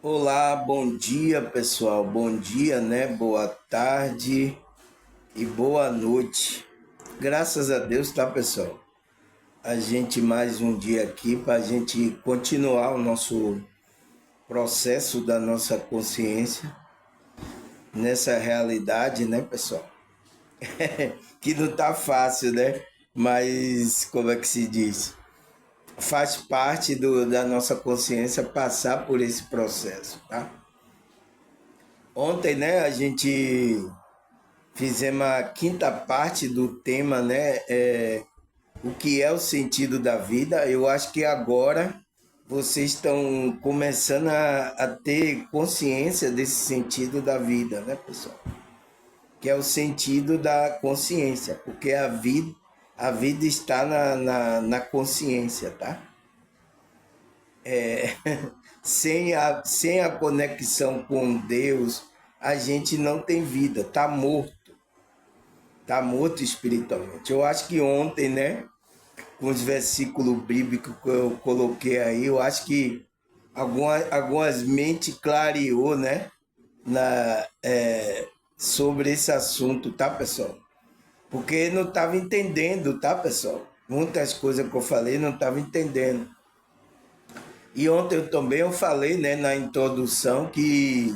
Olá, bom dia pessoal, bom dia, né? Boa tarde e boa noite. Graças a Deus, tá pessoal? A gente mais um dia aqui para a gente continuar o nosso processo da nossa consciência nessa realidade, né pessoal? Que não tá fácil, né? Mas como é que se diz? Faz parte da nossa consciência passar por esse processo, tá? Ontem, né, a gente fizemos a quinta parte do tema, né? O que é o sentido da vida. Eu acho que agora vocês estão começando a ter consciência desse sentido da vida, né, pessoal? Que é o sentido da consciência, porque a vida está na consciência, tá? Sem a conexão com Deus, a gente não tem vida, tá morto espiritualmente. Eu acho que ontem, né, com os versículos bíblicos que eu coloquei aí, eu acho que algumas mentes clareou, né, sobre esse assunto, tá, pessoal? Porque não estava entendendo, tá, pessoal? Muitas coisas que eu falei não estava entendendo. E ontem eu também eu falei, né, na introdução que,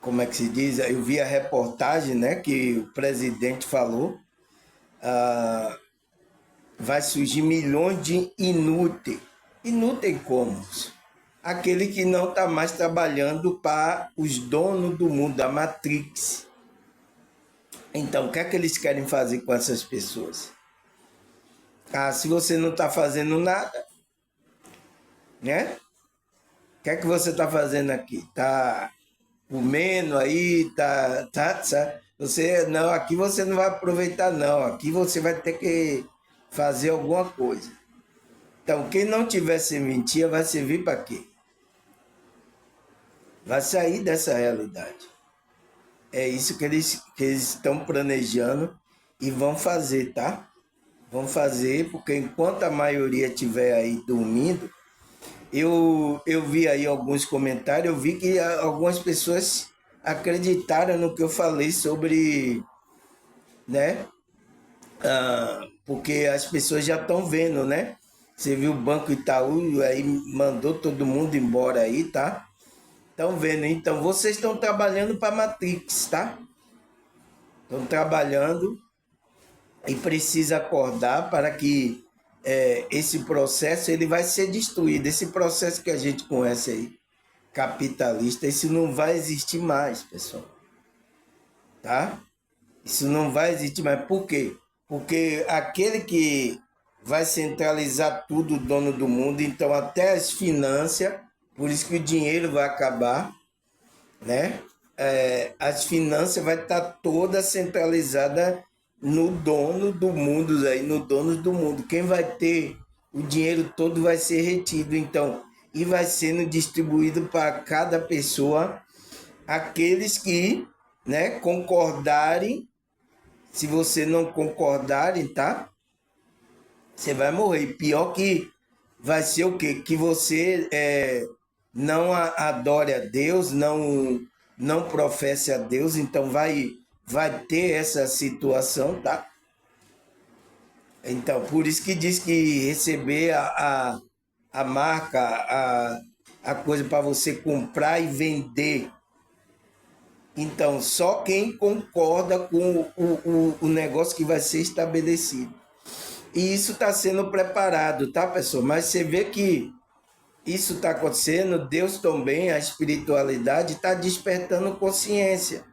como é que se diz? Eu vi a reportagem, né, que o presidente falou, vai surgir milhões de inúteis. Inúteis como? Aquele que não está mais trabalhando para os donos do mundo, da Matrix. Então, o que é que eles querem fazer com essas pessoas? Ah, se você não está fazendo nada, né? O que é que você está fazendo aqui? Está comendo aí, você não, aqui você não vai aproveitar não, aqui você vai ter que fazer alguma coisa. Então, quem não tiver serventia vai servir para quê? Vai sair dessa realidade. É isso que eles estão planejando e vão fazer, tá? Vão fazer, porque enquanto a maioria estiver aí dormindo, eu vi aí alguns comentários, eu vi que algumas pessoas acreditaram no que eu falei sobre, né? Porque as pessoas já estão vendo, né? Você viu o Banco Itaú aí mandou todo mundo embora aí, tá? Estão vendo, então vocês estão trabalhando para Matrix, tá? Estão trabalhando e precisa acordar para que esse processo ele vai ser destruído. Esse processo que a gente conhece aí, capitalista, isso não vai existir mais, pessoal, tá? Isso não vai existir mais. Por quê? Porque aquele que vai centralizar tudo, o dono do mundo, então até as finanças, por isso que o dinheiro vai acabar, né? As finanças vai estar toda centralizada no dono do mundo, aí, no dono do mundo. Quem vai ter o dinheiro todo vai ser retido, então, e vai sendo distribuído para cada pessoa, aqueles que, né, concordarem. Se você não concordarem, tá? Você vai morrer. Pior que vai ser o quê? Que você não adore a Deus, não professe a Deus, então vai ter essa situação, tá? Então, por isso que diz que receber a marca, a coisa para você comprar e vender. Então, só quem concorda com o negócio que vai ser estabelecido. E isso está sendo preparado, tá, pessoal? Mas você vê que isso está acontecendo, Deus também, a espiritualidade está despertando consciência.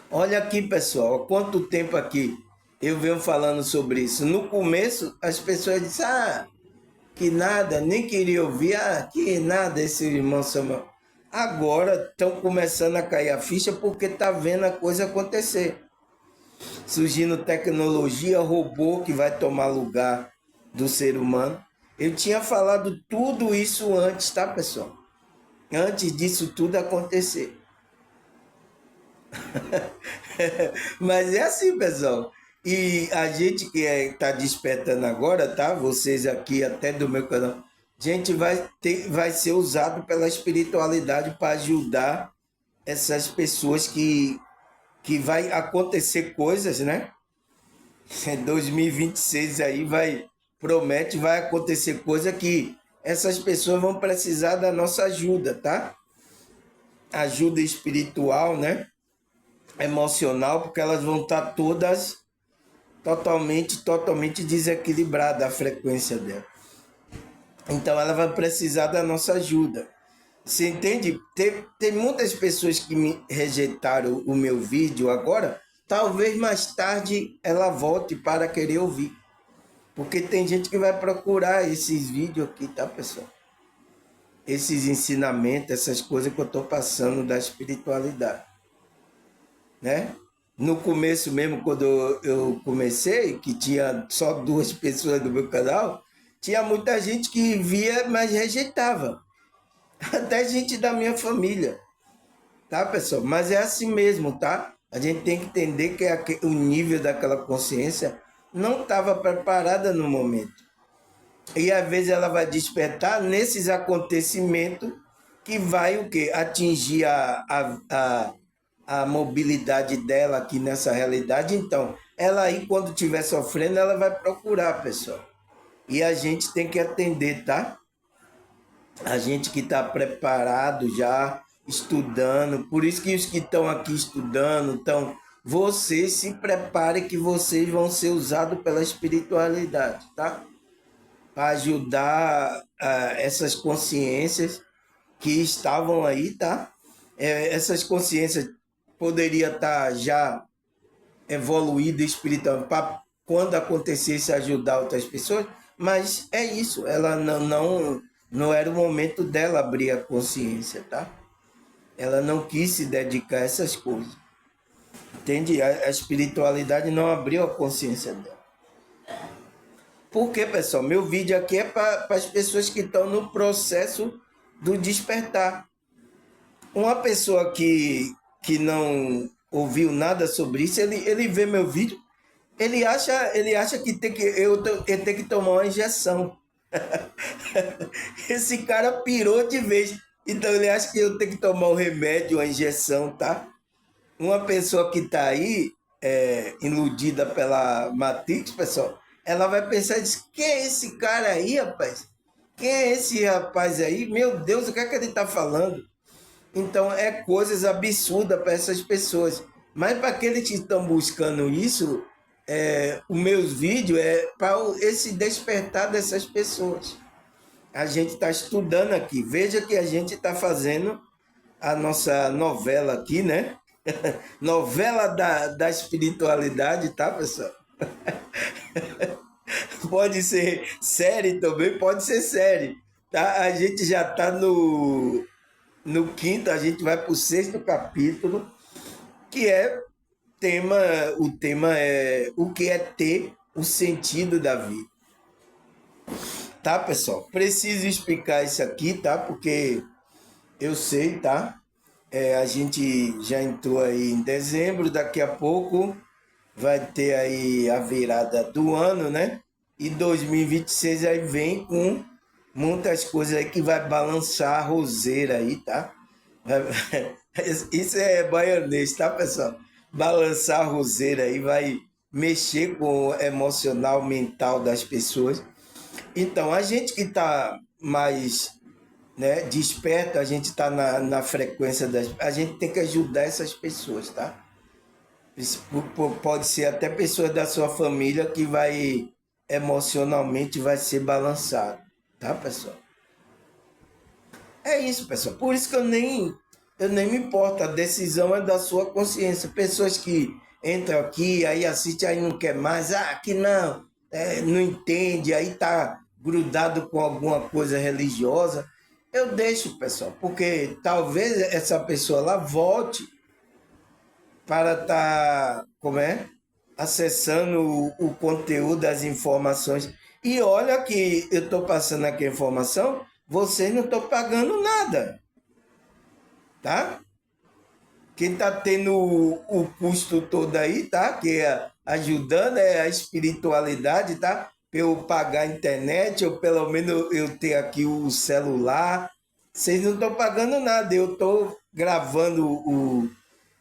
Olha aqui, pessoal, há quanto tempo aqui eu venho falando sobre isso. No começo, as pessoas disseram, que nada, nem queria ouvir, que nada esse irmão Samuel. Agora estão começando a cair a ficha porque tá vendo a coisa acontecer. Surgindo tecnologia, robô que vai tomar lugar do ser humano. Eu tinha falado tudo isso antes, tá, pessoal? Antes disso tudo acontecer. Mas é assim, pessoal. E a gente que está despertando agora, tá? Vocês aqui até do meu canal gente vai ser usado pela espiritualidade para ajudar essas pessoas que vai acontecer coisas, né? Em 2026 aí promete, vai acontecer coisa que essas pessoas vão precisar da nossa ajuda, tá? Ajuda espiritual, né? Emocional, porque elas vão estar todas totalmente desequilibradas a frequência dela. Então ela vai precisar da nossa ajuda. Você entende? Tem muitas pessoas que me rejeitaram o meu vídeo agora. Talvez mais tarde ela volte para querer ouvir. Porque tem gente que vai procurar esses vídeos aqui, tá, pessoal? Esses ensinamentos, essas coisas que eu estou passando da espiritualidade, né? No começo mesmo, quando eu comecei, que tinha só 2 pessoas no meu canal, tinha muita gente que via, mas rejeitava. Até gente da minha família, tá, pessoal? Mas é assim mesmo, tá? A gente tem que entender que o nível daquela consciência não estava preparada no momento. E às vezes ela vai despertar nesses acontecimentos que vai o quê? Atingir a mobilidade dela aqui nessa realidade. Então, ela aí, quando estiver sofrendo, ela vai procurar, pessoal. E a gente tem que atender, tá? A gente que está preparado já, estudando. Por isso que os que estão aqui estudando, então, vocês se preparem que vocês vão ser usados pela espiritualidade, tá? Para ajudar essas consciências que estavam aí, tá? Essas consciências poderia estar já evoluída espiritualmente para quando acontecesse ajudar outras pessoas, mas é isso, ela não era o momento dela abrir a consciência, tá? Ela não quis se dedicar a essas coisas. Entende? A espiritualidade não abriu a consciência dela. Por quê, pessoal? Meu vídeo aqui é para as pessoas que estão no processo do despertar. Uma pessoa que não ouviu nada sobre isso, ele vê meu vídeo, ele acha que eu tenho que tomar uma injeção. Esse cara pirou de vez. Então ele acha que eu tenho que tomar um remédio, uma injeção, tá? Uma pessoa que está aí, iludida pela Matrix, pessoal, ela vai pensar e diz, quem é esse cara aí, rapaz? Quem é esse rapaz aí? Meu Deus, o que é que ele está falando? Então é coisas absurdas para essas pessoas. Mas para aqueles que estão buscando isso, os meus vídeos é para esse despertar dessas pessoas. A gente está estudando aqui. Veja que a gente está fazendo a nossa novela aqui, né? Novela da espiritualidade, tá, pessoal? Pode ser série também, pode ser série. Tá? A gente já está no quinto, a gente vai para o sexto capítulo, que tema, o tema é o que é ter o sentido da vida. Tá, pessoal? Preciso explicar isso aqui, tá? Porque eu sei, tá? A gente já entrou aí em dezembro, daqui a pouco vai ter aí a virada do ano, né? E 2026 aí vem com muitas coisas aí que vai balançar a roseira aí, tá? Isso é baianês, tá, pessoal? Balançar a roseira aí vai mexer com o emocional, mental das pessoas. Então, a gente que está mais, né, desperto, a gente está na frequência a gente tem que ajudar essas pessoas, tá? Pode ser até pessoas da sua família que vai emocionalmente vai ser balançado, tá, pessoal? É isso, pessoal. Por isso que eu nem me importo. A decisão é da sua consciência. Pessoas que entram aqui, aí assistem, aí não quer mais. Ah, aqui não. Não entende, aí tá grudado com alguma coisa religiosa. Eu deixo, pessoal, porque talvez essa pessoa lá volte para estar, acessando o conteúdo das informações. E olha que eu estou passando aqui a informação, vocês não estão pagando nada, tá? Quem está tendo o custo todo aí, tá? Que é ajudando é a espiritualidade, tá? eu pagar a internet, ou pelo menos eu ter aqui o celular. Vocês não estão pagando nada, eu estou gravando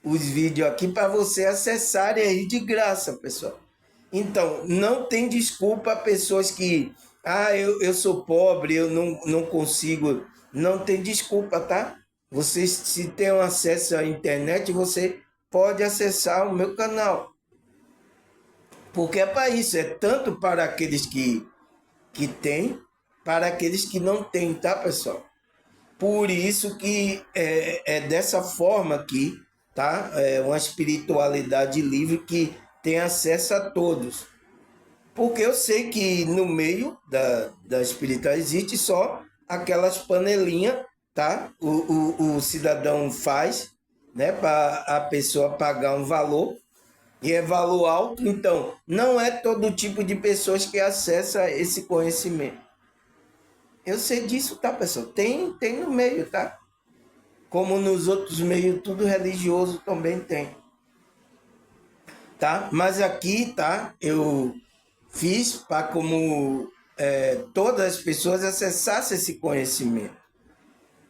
os vídeos aqui para você acessarem aí de graça, pessoal. Então, não tem desculpa pessoas que, eu sou pobre, eu não consigo. Não tem desculpa, tá? Você, se tem um acesso à internet, você pode acessar o meu canal. Porque é para isso, é tanto para aqueles que têm, para aqueles que não têm, tá, pessoal? Por isso que é dessa forma aqui, tá? É uma espiritualidade livre que tem acesso a todos. Porque eu sei que no meio da espiritualidade existe só aquelas panelinhas, tá? O cidadão faz, né? Para a pessoa pagar um valor, e é valor alto, então não é todo tipo de pessoas que acessa esse conhecimento. Eu sei disso, tá, pessoal? Tem no meio, tá? Como nos outros meios, tudo religioso também tem, tá? Mas aqui, tá? Eu fiz para como todas as pessoas acessassem esse conhecimento,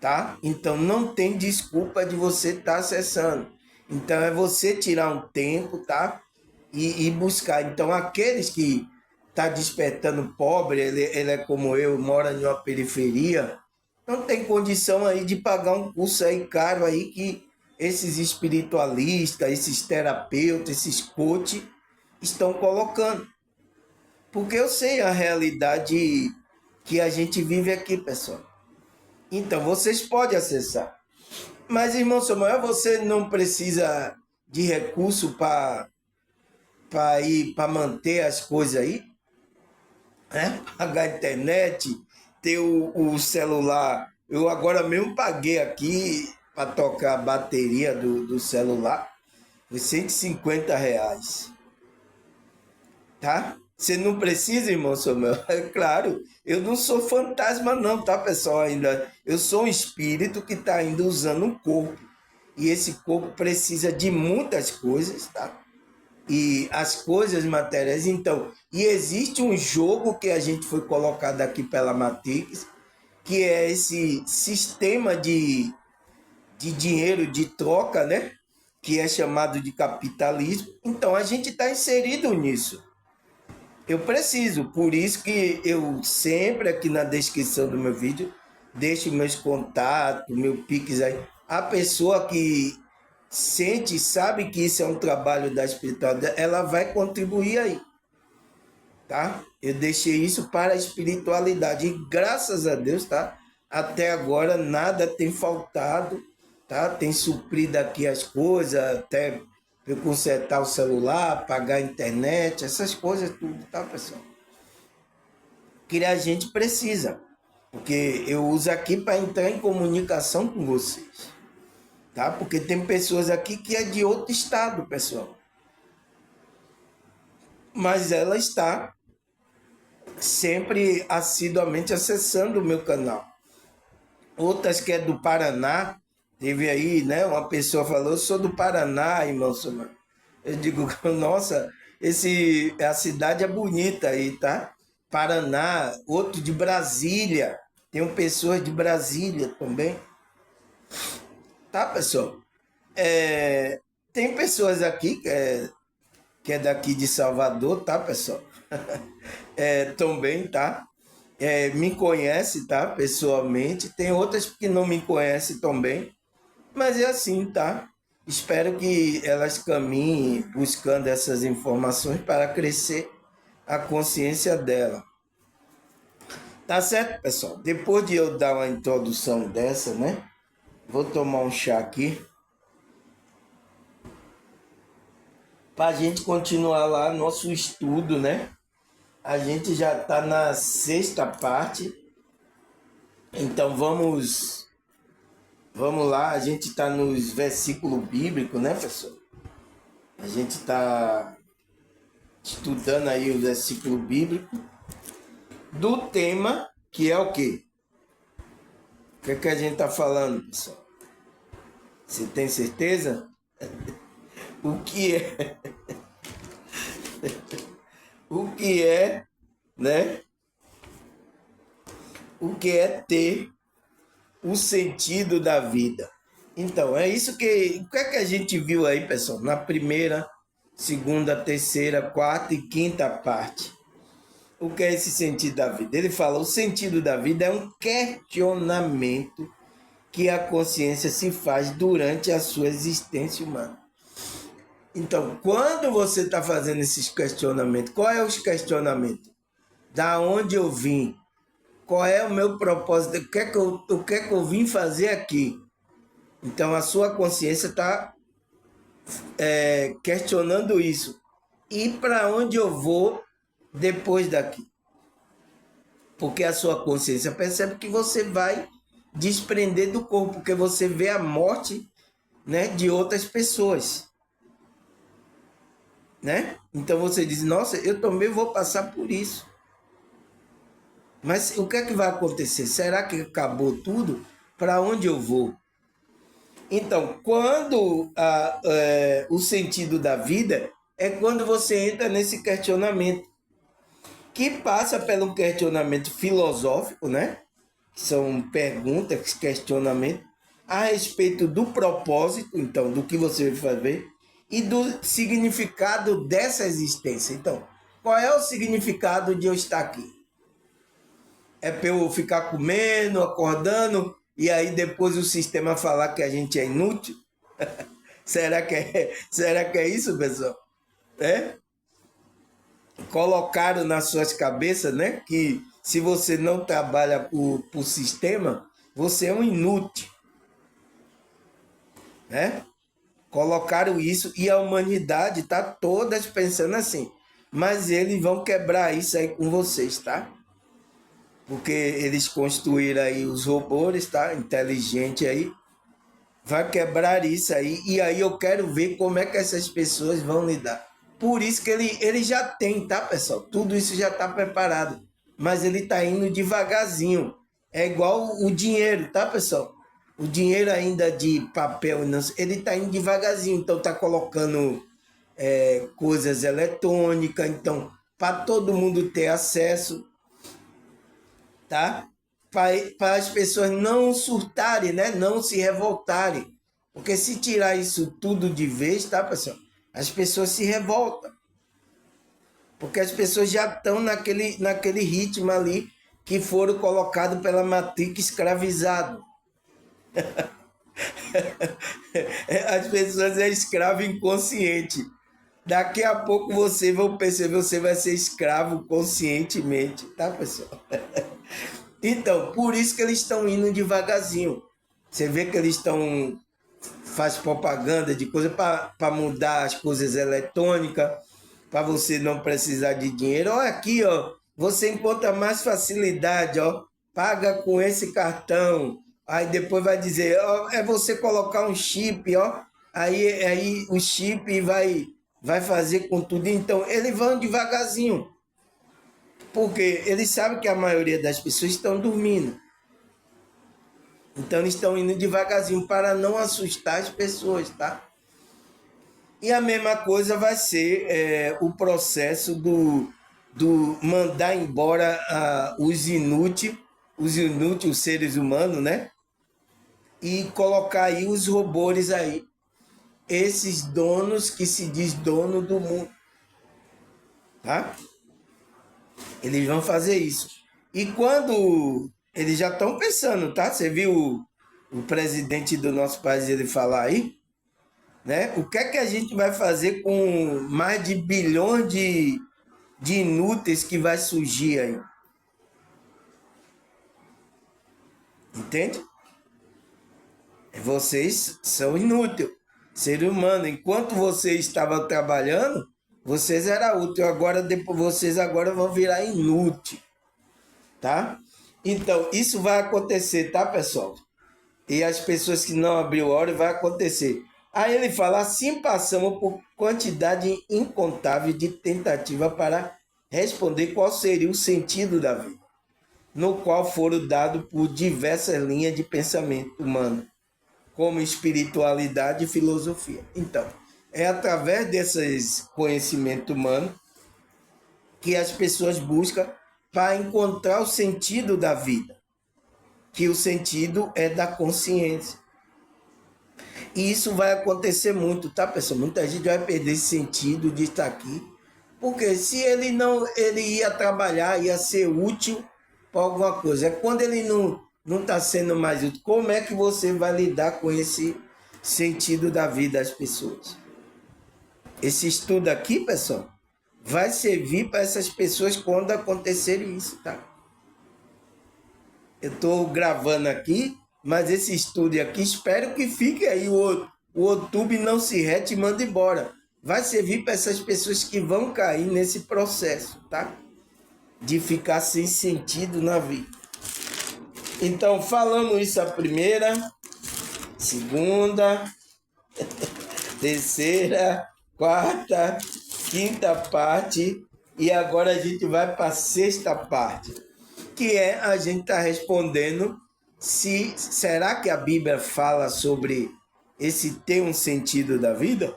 tá? Então não tem desculpa de você estar acessando. Então é você tirar um tempo, tá? E buscar. Então aqueles que tá despertando pobre, ele é como eu, mora em uma periferia, não tem condição aí de pagar um curso aí caro aí que esses espiritualistas, esses terapeutas, esses coaches estão colocando. Porque eu sei a realidade que a gente vive aqui, pessoal. Então, vocês podem acessar. Mas, irmão Samuel, você não precisa de recurso para manter as coisas aí, né? Pagar a internet, ter o celular. Eu agora mesmo paguei aqui para tocar a bateria do celular. Foi R$ 150. Tá? Você não precisa, irmão Samuel. É claro, eu não sou fantasma não, tá, pessoal? Ainda eu sou um espírito que está ainda usando um corpo. E esse corpo precisa de muitas coisas, tá? E as coisas materiais, então, e existe um jogo que a gente foi colocado aqui pela Matrix, que é esse sistema de dinheiro, de troca, né? Que é chamado de capitalismo. Então, a gente está inserido nisso. Eu preciso, por isso que eu sempre aqui na descrição do meu vídeo deixo meus contatos, meu Pix aí. A pessoa que sente, sabe que isso é um trabalho da espiritualidade, ela vai contribuir aí, tá? Eu deixei isso para a espiritualidade e graças a Deus, tá? Até agora nada tem faltado, tá? Tem suprido aqui as coisas, até eu consertar o celular, pagar a internet, essas coisas tudo, tá, pessoal? Que a gente precisa, porque eu uso aqui para entrar em comunicação com vocês, tá? Porque tem pessoas aqui que é de outro estado, pessoal, mas ela está sempre assiduamente acessando o meu canal. Outras que é do Paraná, teve aí, né? Uma pessoa falou, eu sou do Paraná, irmão Samuel. Eu digo, nossa, a cidade é bonita aí, tá? Paraná, outro de Brasília. Tem pessoas de Brasília também. Tá, pessoal? Tem pessoas aqui que é daqui de Salvador, tá, pessoal? Também, tá? Me conhece, tá? Pessoalmente. Tem outras que não me conhecem também. Mas é assim, tá? Espero que elas caminhem buscando essas informações para crescer a consciência dela. Tá certo, pessoal? Depois de eu dar uma introdução dessa, né? Vou tomar um chá aqui para a gente continuar lá nosso estudo, né? A gente já está na sexta parte, então vamos lá. A gente está nos versículos bíblicos, né, pessoal? A gente está estudando aí o versículo bíblico do tema que é o quê? O que é que a gente está falando, pessoal? Você tem certeza? O que é? O que é né? O que é ter o sentido da vida. Então, é isso que... O que é que a gente viu aí, pessoal? Na primeira, segunda, terceira, quarta e quinta parte. O que é esse sentido da vida? Ele fala, o sentido da vida é um questionamento que a consciência se faz durante a sua existência humana. Então, quando você está fazendo esses questionamentos, qual é os questionamentos? Da onde eu vim? Qual é o meu propósito? O que é que eu vim fazer aqui? Então, a sua consciência está questionando isso. E para onde eu vou depois daqui? Porque a sua consciência percebe que você vai desprender do corpo, porque você vê a morte, né, de outras pessoas, né? Então você diz, nossa, eu também vou passar por isso. Mas o que é que vai acontecer? Será que acabou tudo? Para onde eu vou? Então, quando o sentido da vida é quando você entra nesse questionamento, que passa pelo questionamento filosófico, né? Que são perguntas, questionamentos a respeito do propósito, então, do que você vai fazer, e do significado dessa existência. Então, qual é o significado de eu estar aqui? É para eu ficar comendo, acordando, e aí depois o sistema falar que a gente é inútil? Será que é isso, pessoal? É? Colocaram nas suas cabeças, né, que se você não trabalha por sistema, você é um inútil, né? Colocaram isso e a humanidade está todas pensando assim. Mas eles vão quebrar isso aí com vocês, tá? Porque eles construíram aí os robôs, tá? Inteligente aí. Vai quebrar isso aí. E aí eu quero ver como é que essas pessoas vão lidar. Por isso que ele já tem, tá, pessoal? Tudo isso já está preparado. Mas ele está indo devagarzinho. É igual o dinheiro, tá, pessoal? O dinheiro ainda de papel, ele está indo devagarzinho. Então está colocando coisas eletrônicas. Então, para todo mundo ter acesso, tá? Para as pessoas não surtarem, né? Não se revoltarem. Porque se tirar isso tudo de vez, tá, pessoal? As pessoas se revoltam. Porque as pessoas já estão naquele ritmo ali que foram colocados pela matriz escravizado. As pessoas é escravo inconsciente. Daqui a pouco você vai perceber, você vai ser escravo conscientemente, tá, pessoal? Então, por isso que eles estão indo devagarzinho. Você vê que eles faz propaganda de coisa para mudar as coisas eletrônicas, para você não precisar de dinheiro. Olha aqui, ó, você encontra mais facilidade, ó, paga com esse cartão. Aí depois vai dizer, ó, é você colocar um chip, ó, aí o chip vai fazer com tudo. Então, eles vão devagarzinho, porque eles sabem que a maioria das pessoas estão dormindo. Então eles estão indo devagarzinho para não assustar as pessoas, tá? E a mesma coisa vai ser o processo do mandar embora os inúteis, os seres humanos, né? E colocar aí os robôs aí, esses donos que se diz dono do mundo, tá? Eles vão fazer isso. E quando eles já estão pensando, tá? Você viu o presidente do nosso país ele falar aí, né? O que é que a gente vai fazer com mais de bilhões de inúteis que vai surgir aí? Entende? Vocês são inúteis, ser humano. Enquanto vocês estavam trabalhando, vocês eram úteis. Agora, depois, vocês agora vão virar inútil, tá? Então, isso vai acontecer, tá, pessoal? E as pessoas que não abriu o olho vai acontecer. Aí ele fala, assim passamos por quantidade incontável de tentativa para responder qual seria o sentido da vida, no qual foram dados por diversas linhas de pensamento humano, como espiritualidade e filosofia. Então, é através desses conhecimentos humanos que as pessoas buscam para encontrar o sentido da vida, que o sentido é da consciência. E isso vai acontecer muito, tá, pessoal? Muita gente vai perder esse sentido de estar aqui, porque se ele não, ele ia trabalhar, ia ser útil para alguma coisa. É quando ele não está sendo mais útil. Como é que você vai lidar com esse sentido da vida das pessoas? Esse estudo aqui, pessoal, vai servir para essas pessoas quando acontecer isso, tá? Eu estou gravando aqui, mas esse estudo aqui, espero que fique aí. O YouTube não se rete e manda embora. Vai servir para essas pessoas que vão cair nesse processo, tá? De ficar sem sentido na vida. Então, falando isso a primeira, segunda, terceira, quarta, quinta parte, e agora a gente vai para a sexta parte, que é a gente tá respondendo se será que a Bíblia fala sobre esse ter um sentido da vida?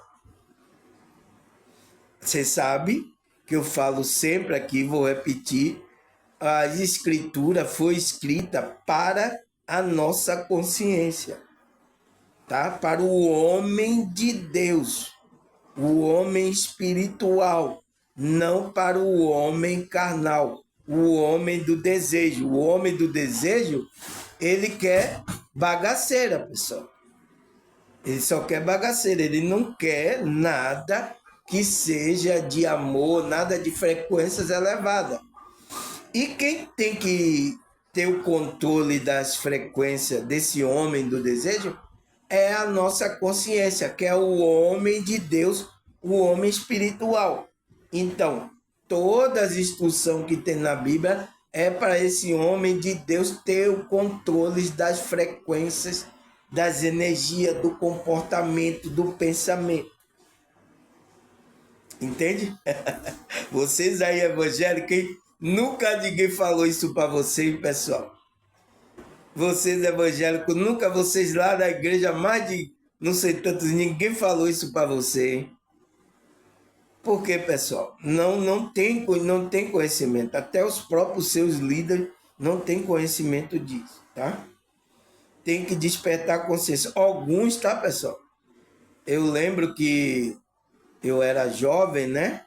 Você sabe que eu falo sempre aqui, vou repetir, a escritura foi escrita para a nossa consciência, tá? Para o homem de Deus, o homem espiritual, não para o homem carnal, o homem do desejo. O homem do desejo, ele quer bagaceira, pessoal. Ele só quer bagaceira, ele não quer nada que seja de amor, nada de frequências elevadas. E quem tem que ter o controle das frequências desse homem do desejo é a nossa consciência, que é o homem de Deus, o homem espiritual. Então, todas as instruções que tem na Bíblia é para esse homem de Deus ter o controle das frequências, das energias, do comportamento, do pensamento. Entende? Vocês aí, evangélicos, nunca ninguém falou isso para vocês, pessoal. Vocês evangélicos, nunca vocês lá da igreja, mais de não sei tantos, ninguém falou isso para você. Por quê, pessoal? Não tem conhecimento. Até os próprios seus líderes não têm conhecimento disso, tá? Tem que despertar consciência. Alguns, tá, pessoal? Eu lembro que eu era jovem, né?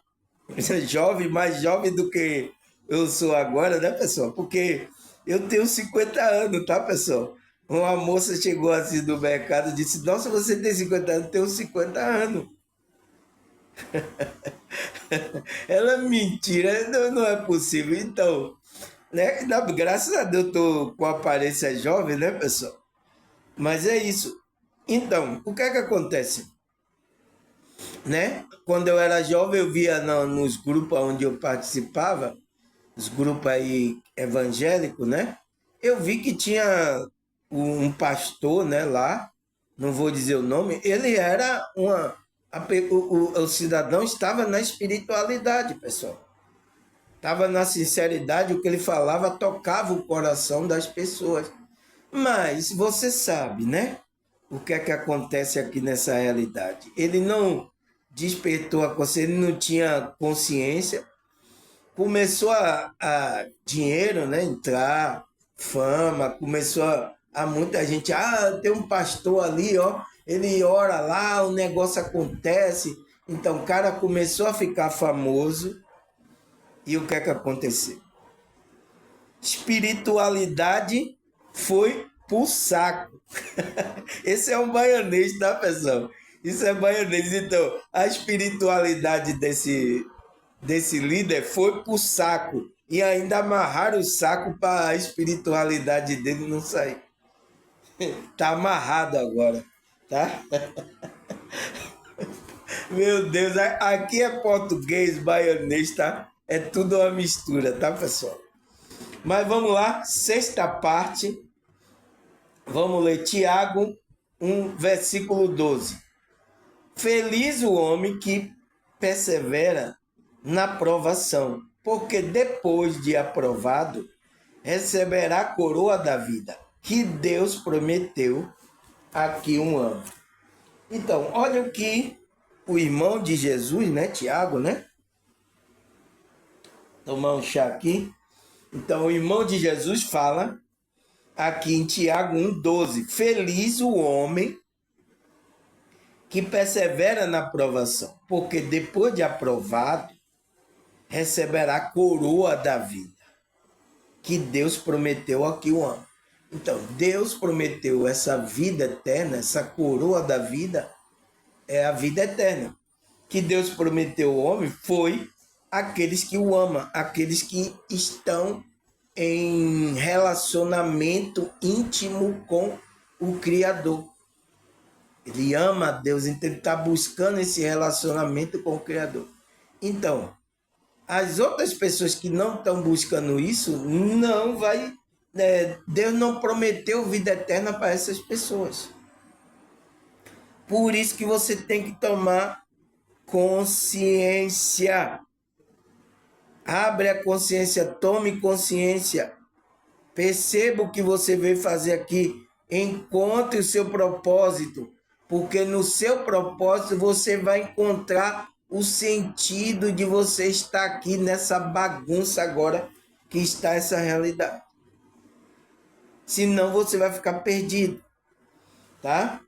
Jovem, mais jovem do que eu sou agora, né, pessoal? Porque eu tenho 50 anos, tá, pessoal? Uma moça chegou assim do mercado e disse: Nossa, você tem 50 anos? Eu tenho 50 anos. Ela é mentira, não é possível. Então, né? Graças a Deus eu tô com aparência jovem, né, pessoal? Mas é isso. Então, o que é que acontece? Né? Quando eu era jovem, eu via nos grupos onde eu participava, os grupos aí evangélicos, né? Eu vi que tinha um pastor, né, lá, não vou dizer o nome, ele era o cidadão estava na espiritualidade, pessoal. Estava na sinceridade, o que ele falava tocava o coração das pessoas. Mas você sabe, né? O que é que acontece aqui nessa realidade? Ele não despertou a consciência, ele não tinha consciência, começou a dinheiro, né, entrar, fama, começou a muita gente, tem um pastor ali, ó, ele ora lá, o negócio acontece. Então o cara começou a ficar famoso e o que é que aconteceu? Espiritualidade foi pro saco. Esse é um baianês, tá, pessoal? Isso é baianês. Então, a espiritualidade desse líder foi pro saco. E ainda amarraram o saco para a espiritualidade dele não sair. Tá amarrado agora, tá? Meu Deus, aqui é português, baianês, tá? É tudo uma mistura, tá, pessoal? Mas vamos lá, sexta parte. Vamos ler Tiago 1, versículo 12. Feliz o homem que persevera na provação, porque depois de aprovado, receberá a coroa da vida, que Deus prometeu aqui um ano. Então, olha o que o irmão de Jesus, né, Tiago, né? Tomar um chá aqui. Então, o irmão de Jesus fala aqui em Tiago 1,12: feliz o homem que persevera na provação, porque depois de aprovado, receberá a coroa da vida, que Deus prometeu ao que o ama. Então, Deus prometeu essa vida eterna, essa coroa da vida, é a vida eterna. Que Deus prometeu ao homem foi aqueles que o amam, aqueles que estão em relacionamento íntimo com o Criador. Ele ama a Deus, então ele está buscando esse relacionamento com o Criador. Então, as outras pessoas que não estão buscando isso, não vai... Deus não prometeu vida eterna para essas pessoas. Por isso que você tem que tomar consciência. Abre a consciência, tome consciência. Perceba o que você veio fazer aqui. Encontre o seu propósito, porque no seu propósito você vai encontrar o sentido de você estar aqui nessa bagunça agora que está essa realidade. Senão você vai ficar perdido, tá?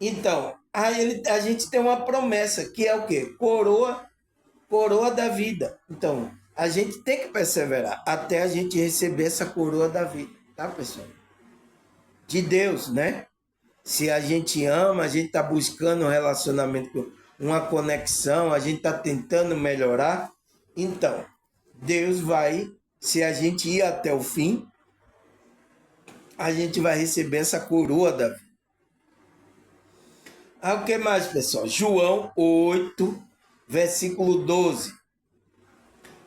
Então, aí a gente tem uma promessa, que é o quê? Coroa da vida. Então, a gente tem que perseverar até a gente receber essa coroa da vida, tá, pessoal? De Deus, né? Se a gente ama, a gente está buscando um relacionamento, uma conexão, a gente está tentando melhorar, então, Deus vai, se a gente ir até o fim, a gente vai receber essa coroa da vida. O que mais, pessoal? João 8, versículo 12.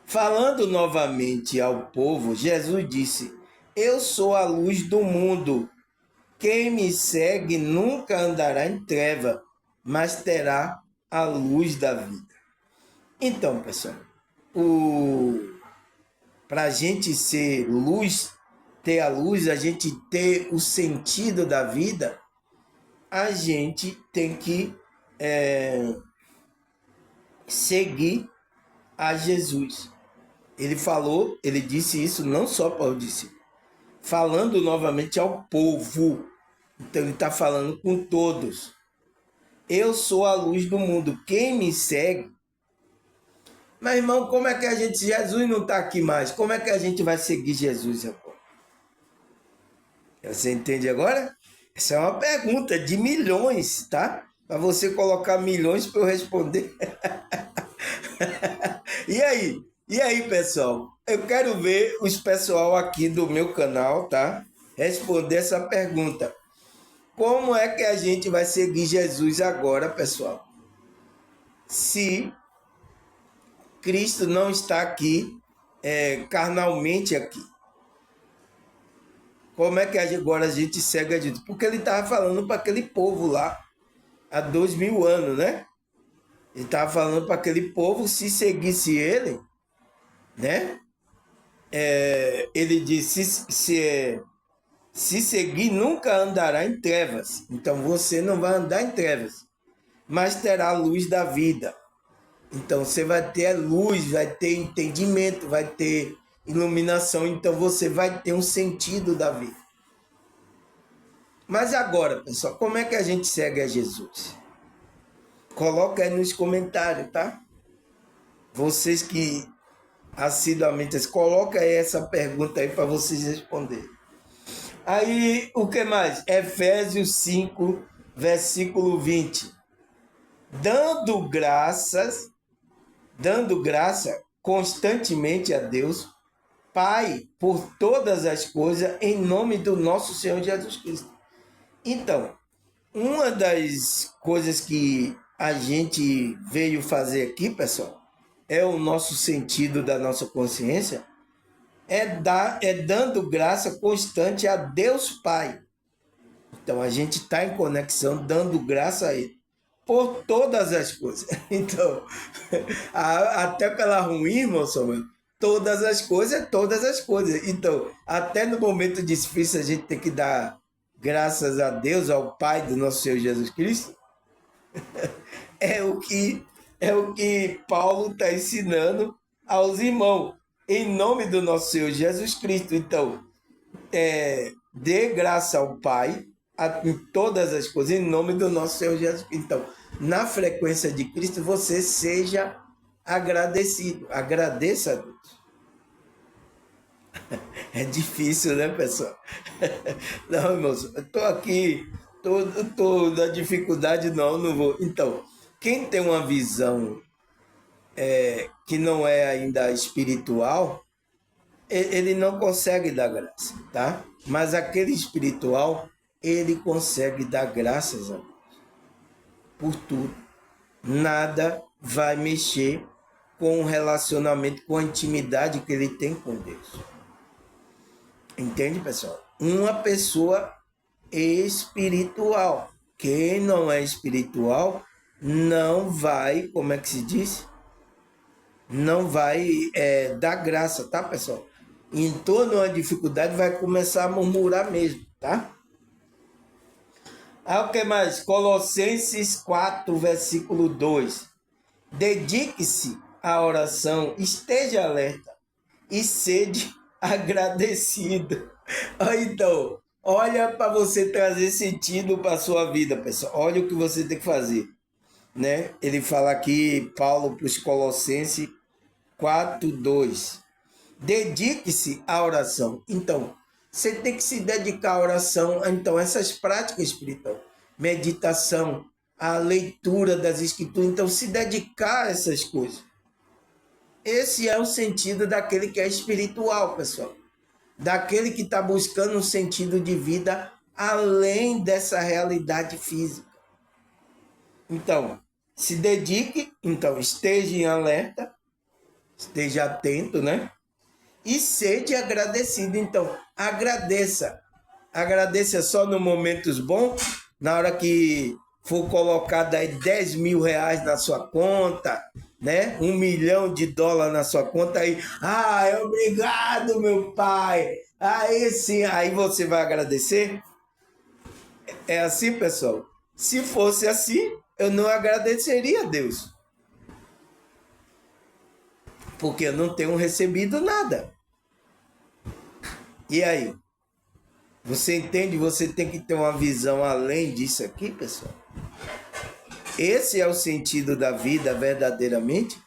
Falando novamente ao povo, Jesus disse: eu sou a luz do mundo. Quem me segue nunca andará em treva, mas terá a luz da vida. Então, pessoal, para a gente ser luz, ter a luz, a gente ter o sentido da vida, a gente tem que seguir a Jesus. Ele falou, ele disse isso não só para o discípulo, falando novamente ao povo. Então ele está falando com todos. Eu sou a luz do mundo. Quem me segue... Mas, irmão, como é que a gente... Jesus não está aqui mais. Como é que a gente vai seguir Jesus agora? Você entende agora? Essa é uma pergunta de milhões, tá? Para você colocar milhões para eu responder. E aí? E aí, pessoal? Eu quero ver os pessoal aqui do meu canal, tá? Responder essa pergunta. Como é que a gente vai seguir Jesus agora, pessoal? Se Cristo não está aqui, carnalmente aqui. Como é que agora a gente segue a Jesus? Porque ele estava falando para aquele povo lá, há 2000 anos, né? Ele estava falando para aquele povo, se seguisse ele, né? Ele disse, se seguir, nunca andará em trevas. Então você não vai andar em trevas, mas terá a luz da vida. Então você vai ter luz, vai ter entendimento, vai ter iluminação. Então você vai ter um sentido da vida. Mas agora, pessoal, como é que a gente segue a Jesus? Coloca aí nos comentários, tá? Vocês que assiduamente, coloca aí essa pergunta aí para vocês responderem. Aí, o que mais? Efésios 5, versículo 20. Dando graça constantemente a Deus, Pai, por todas as coisas, em nome do nosso Senhor Jesus Cristo. Então, uma das coisas que a gente veio fazer aqui, pessoal, é o nosso sentido da nossa consciência, é dando graça constante a Deus Pai. Então, a gente está em conexão, dando graça a Ele por todas as coisas. Então, até pela ruim, irmão Samuel, todas as coisas. Então, até no momento difícil, a gente tem que dar graças a Deus, ao Pai do nosso Senhor Jesus Cristo. É o que Paulo está ensinando aos irmãos. em nome do nosso Senhor Jesus Cristo. Então, dê graça ao Pai em todas as coisas, em nome do nosso Senhor Jesus Cristo. Então, na frequência de Cristo, você seja agradecido. Agradeça a Deus. É difícil, né, pessoal? Não, irmãos, eu estou aqui, tô na dificuldade, não vou. Então, quem tem uma visão que não é ainda espiritual, ele não consegue dar graça, tá? Mas aquele espiritual, ele consegue dar graças a Deus por tudo. Nada vai mexer com o relacionamento, com a intimidade que ele tem com Deus. Entende, pessoal? Uma pessoa espiritual. Quem não é espiritual não vai, como é que se diz? Não vai dar graça, tá, pessoal? Em torno de uma dificuldade vai começar a murmurar mesmo, tá? O que mais? Colossenses 4, versículo 2. Dedique-se à oração, esteja alerta e sede agradecido. Então, olha para você trazer sentido para a sua vida, pessoal. Olha o que você tem que fazer, né? Ele fala aqui, Paulo, para os Colossenses 4:2. Dedique-se à oração. Então, você tem que se dedicar à oração. Então, essas práticas espirituais, meditação, a leitura das escrituras. Então, se dedicar a essas coisas. Esse é o sentido daquele que é espiritual, pessoal. Daquele que está buscando um sentido de vida além dessa realidade física. Então, se dedique, então esteja em alerta, esteja atento, né? E sede agradecido. Então, agradeça. Agradeça só nos momentos bons, na hora que for colocado aí 10 mil reais na sua conta, né? $1 milhão na sua conta, aí, obrigado, meu pai. Aí sim, aí você vai agradecer. É assim, pessoal? Se fosse assim, eu não agradeceria a Deus. Porque eu não tenho recebido nada. E aí? Você entende? Você tem que ter uma visão além disso aqui, pessoal. Esse é o sentido da vida verdadeiramente.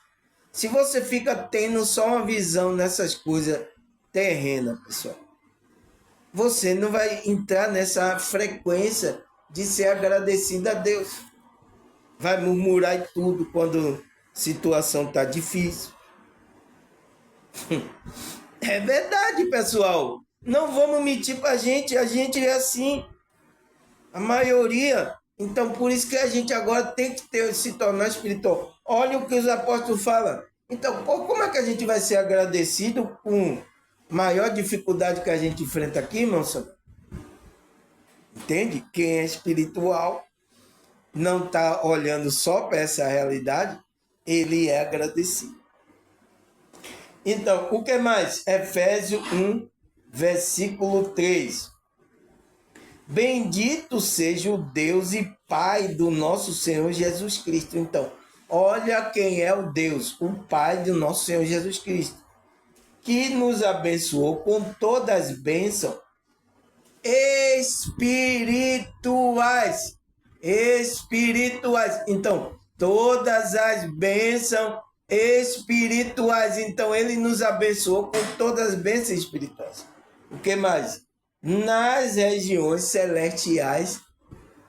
Se você fica tendo só uma visão nessas coisas terrenas, pessoal, você não vai entrar nessa frequência de ser agradecido a Deus. Vai murmurar e tudo quando a situação está difícil. É verdade, pessoal. Não vamos mentir para a gente é assim. A maioria. Então, por isso que a gente agora tem que se tornar espiritual. Olha o que os apóstolos falam. Então, como é que a gente vai ser agradecido com a maior dificuldade que a gente enfrenta aqui, irmãos? Entende? Quem é espiritual não está olhando só para essa realidade, ele é agradecido. Então, o que mais? Efésios 1, versículo 3. Bendito seja o Deus e Pai do nosso Senhor Jesus Cristo. Então, olha quem é o Deus, o Pai do nosso Senhor Jesus Cristo, que nos abençoou com todas as bênçãos espirituais. Então, todas as bênçãos espirituais. Então, ele nos abençoou com todas as bênçãos espirituais. O que mais? Nas regiões celestiais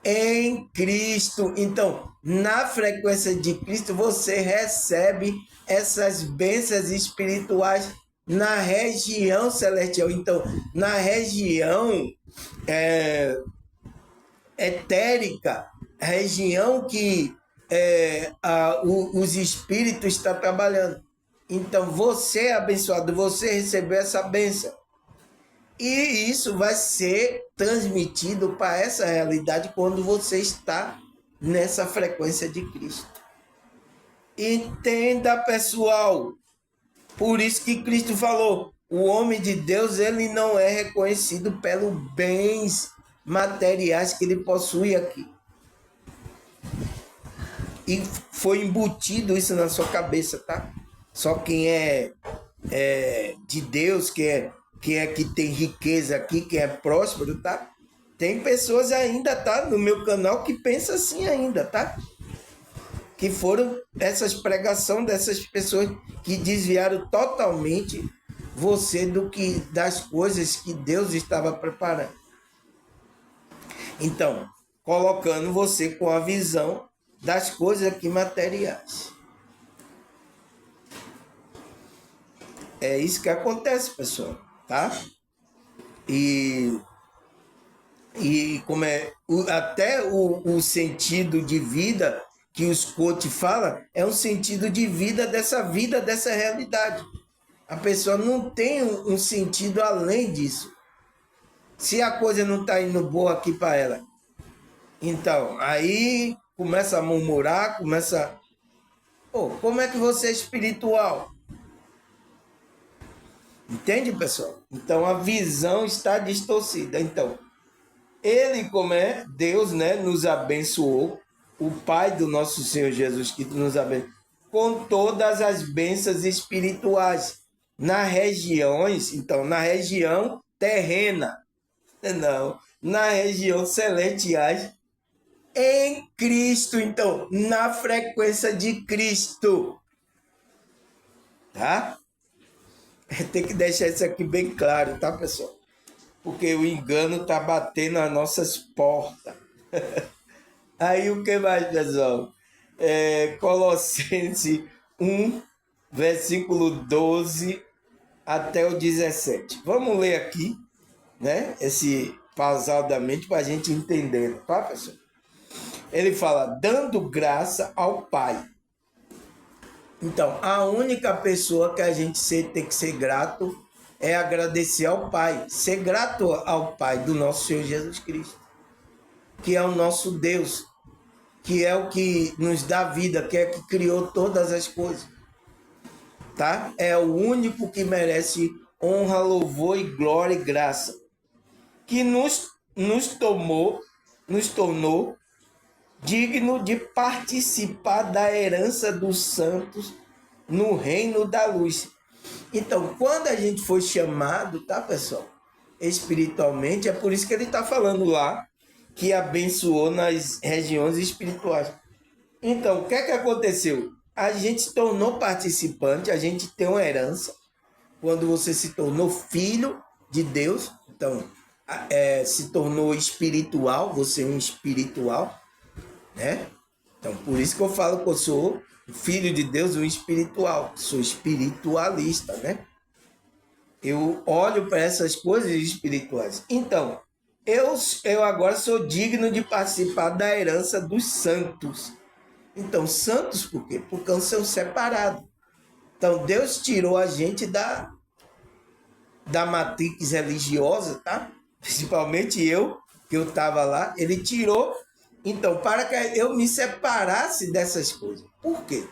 em Cristo. Então, na frequência de Cristo, você recebe essas bênçãos espirituais na região celestial. Então, na região etérica, região que os espíritos estão trabalhando. Então, você é abençoado, você recebeu essa bênção. E isso vai ser transmitido para essa realidade quando você está nessa frequência de Cristo. Entenda, pessoal. Por isso que Cristo falou, o homem de Deus, ele não é reconhecido pelos bens materiais que ele possui aqui. E foi embutido isso na sua cabeça, tá? Só quem é de Deus, que tem riqueza aqui, que é próspero, tá? Tem pessoas ainda, tá? No meu canal que pensam assim ainda, tá? Que foram essas pregações dessas pessoas que desviaram totalmente você das coisas que Deus estava preparando. Então, colocando você com a visão das coisas aqui materiais. É isso que acontece, pessoal, tá? E como até o sentido de vida que os coach falam é um sentido de vida, dessa realidade. A pessoa não tem um sentido além disso. Se a coisa não está indo boa aqui para ela, então aí começa a murmurar, como é que você é espiritual? Entende, pessoal? Então a visão está distorcida. Então, ele, como é Deus, né, nos abençoou, o Pai do nosso Senhor Jesus Cristo nos abençoou com todas as bênçãos espirituais nas regiões, então, na região terrena, não, na região celestiais, em Cristo, então, na frequência de Cristo, tá? Tem que deixar isso aqui bem claro, tá, pessoal? Porque o engano está batendo nas nossas portas. Aí o que mais, pessoal? Colossenses 1, versículo 12 até o 17. Vamos ler aqui, né? Esse pausadamente para a gente entender, tá, pessoal? Ele fala, dando graça ao Pai. Então, a única pessoa que a gente tem que ser grato é agradecer ao Pai. Ser grato ao Pai do nosso Senhor Jesus Cristo, que é o nosso Deus, que é o que nos dá vida, que é o que criou todas as coisas. Tá? É o único que merece honra, louvor e glória e graça. Que nos tornou digno de participar da herança dos santos no reino da luz. Então, quando a gente foi chamado, tá, pessoal? Espiritualmente, é por isso que ele está falando lá, que abençoou nas regiões espirituais. Então, o que é que aconteceu? A gente se tornou participante, a gente tem uma herança. Quando você se tornou filho de Deus, então, se tornou espiritual, você é um espiritual, né? Então, por isso que eu falo que eu sou filho de Deus, um espiritual. Sou espiritualista, né? Eu olho para essas coisas espirituais. Então, eu agora sou digno de participar da herança dos santos. Então, santos por quê? Porque são separados. Então, Deus tirou a gente da matrix religiosa, tá? Principalmente eu, que eu estava lá, ele tirou. Então, para que eu me separasse dessas coisas. Por quê?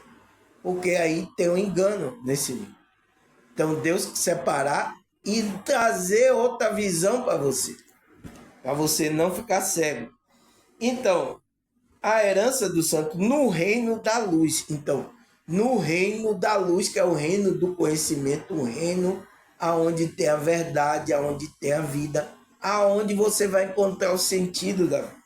Porque aí tem um engano nesse livro. Então, Deus separar e trazer outra visão para você não ficar cego. Então, a herança do santo no reino da luz. Então, no reino da luz, que é o reino do conhecimento, o reino aonde tem a verdade, aonde tem a vida, aonde você vai encontrar o sentido da vida.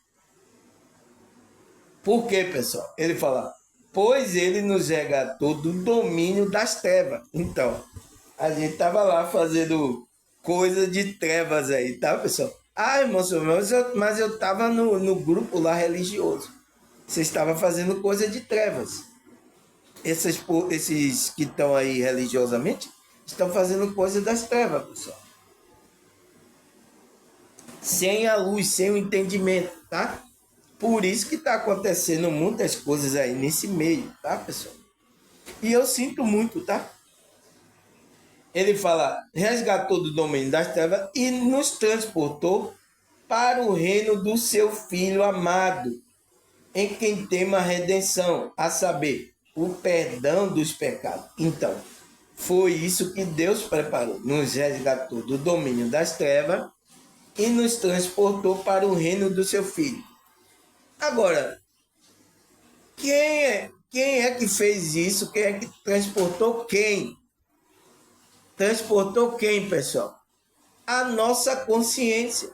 Por quê, pessoal? Ele fala, pois ele nos resgatou do domínio das trevas. Então, a gente estava lá fazendo coisa de trevas aí, tá, pessoal? Ah, irmão, mas eu estava no grupo lá religioso. Você estava fazendo coisa de trevas. Esses que estão aí religiosamente estão fazendo coisa das trevas, pessoal. Sem a luz, sem o entendimento, tá? Por isso que está acontecendo muitas coisas aí nesse meio, tá, pessoal? E eu sinto muito, tá? Ele fala, resgatou do domínio das trevas e nos transportou para o reino do seu Filho amado, em quem tem a redenção, a saber, o perdão dos pecados. Então, foi isso que Deus preparou. Nos resgatou do domínio das trevas e nos transportou para o reino do seu Filho. Agora, quem é que fez isso? Quem é que transportou quem? Transportou quem, pessoal? A nossa consciência.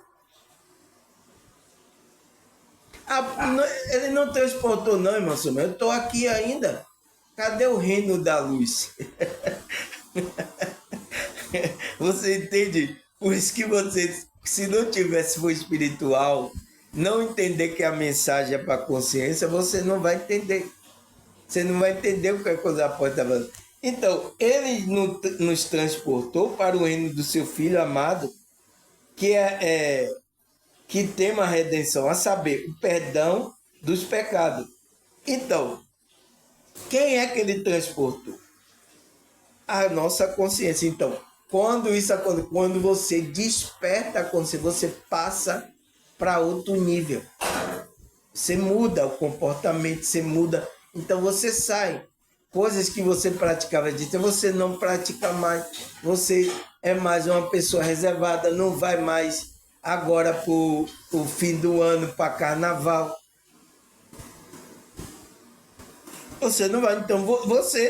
Ele não transportou, não, irmão Samuel. Eu estou aqui ainda. Cadê o reino da luz? Você entende? Por isso que você, se não tivesse for espiritual, não entender que a mensagem é para a consciência, você não vai entender. Você não vai entender o que a coisa pode estar falando. Então, ele nos transportou para o reino do seu Filho amado, que que tem uma redenção, a saber, o perdão dos pecados. Então, quem é que ele transportou? A nossa consciência. Então, quando isso acontece, quando você desperta a consciência, você passa para outro nível. Você muda o comportamento, você muda. Então você sai. Coisas que você praticava de você não pratica mais. Você é mais uma pessoa reservada, não vai mais agora para o fim do ano, para carnaval. Você não vai. Então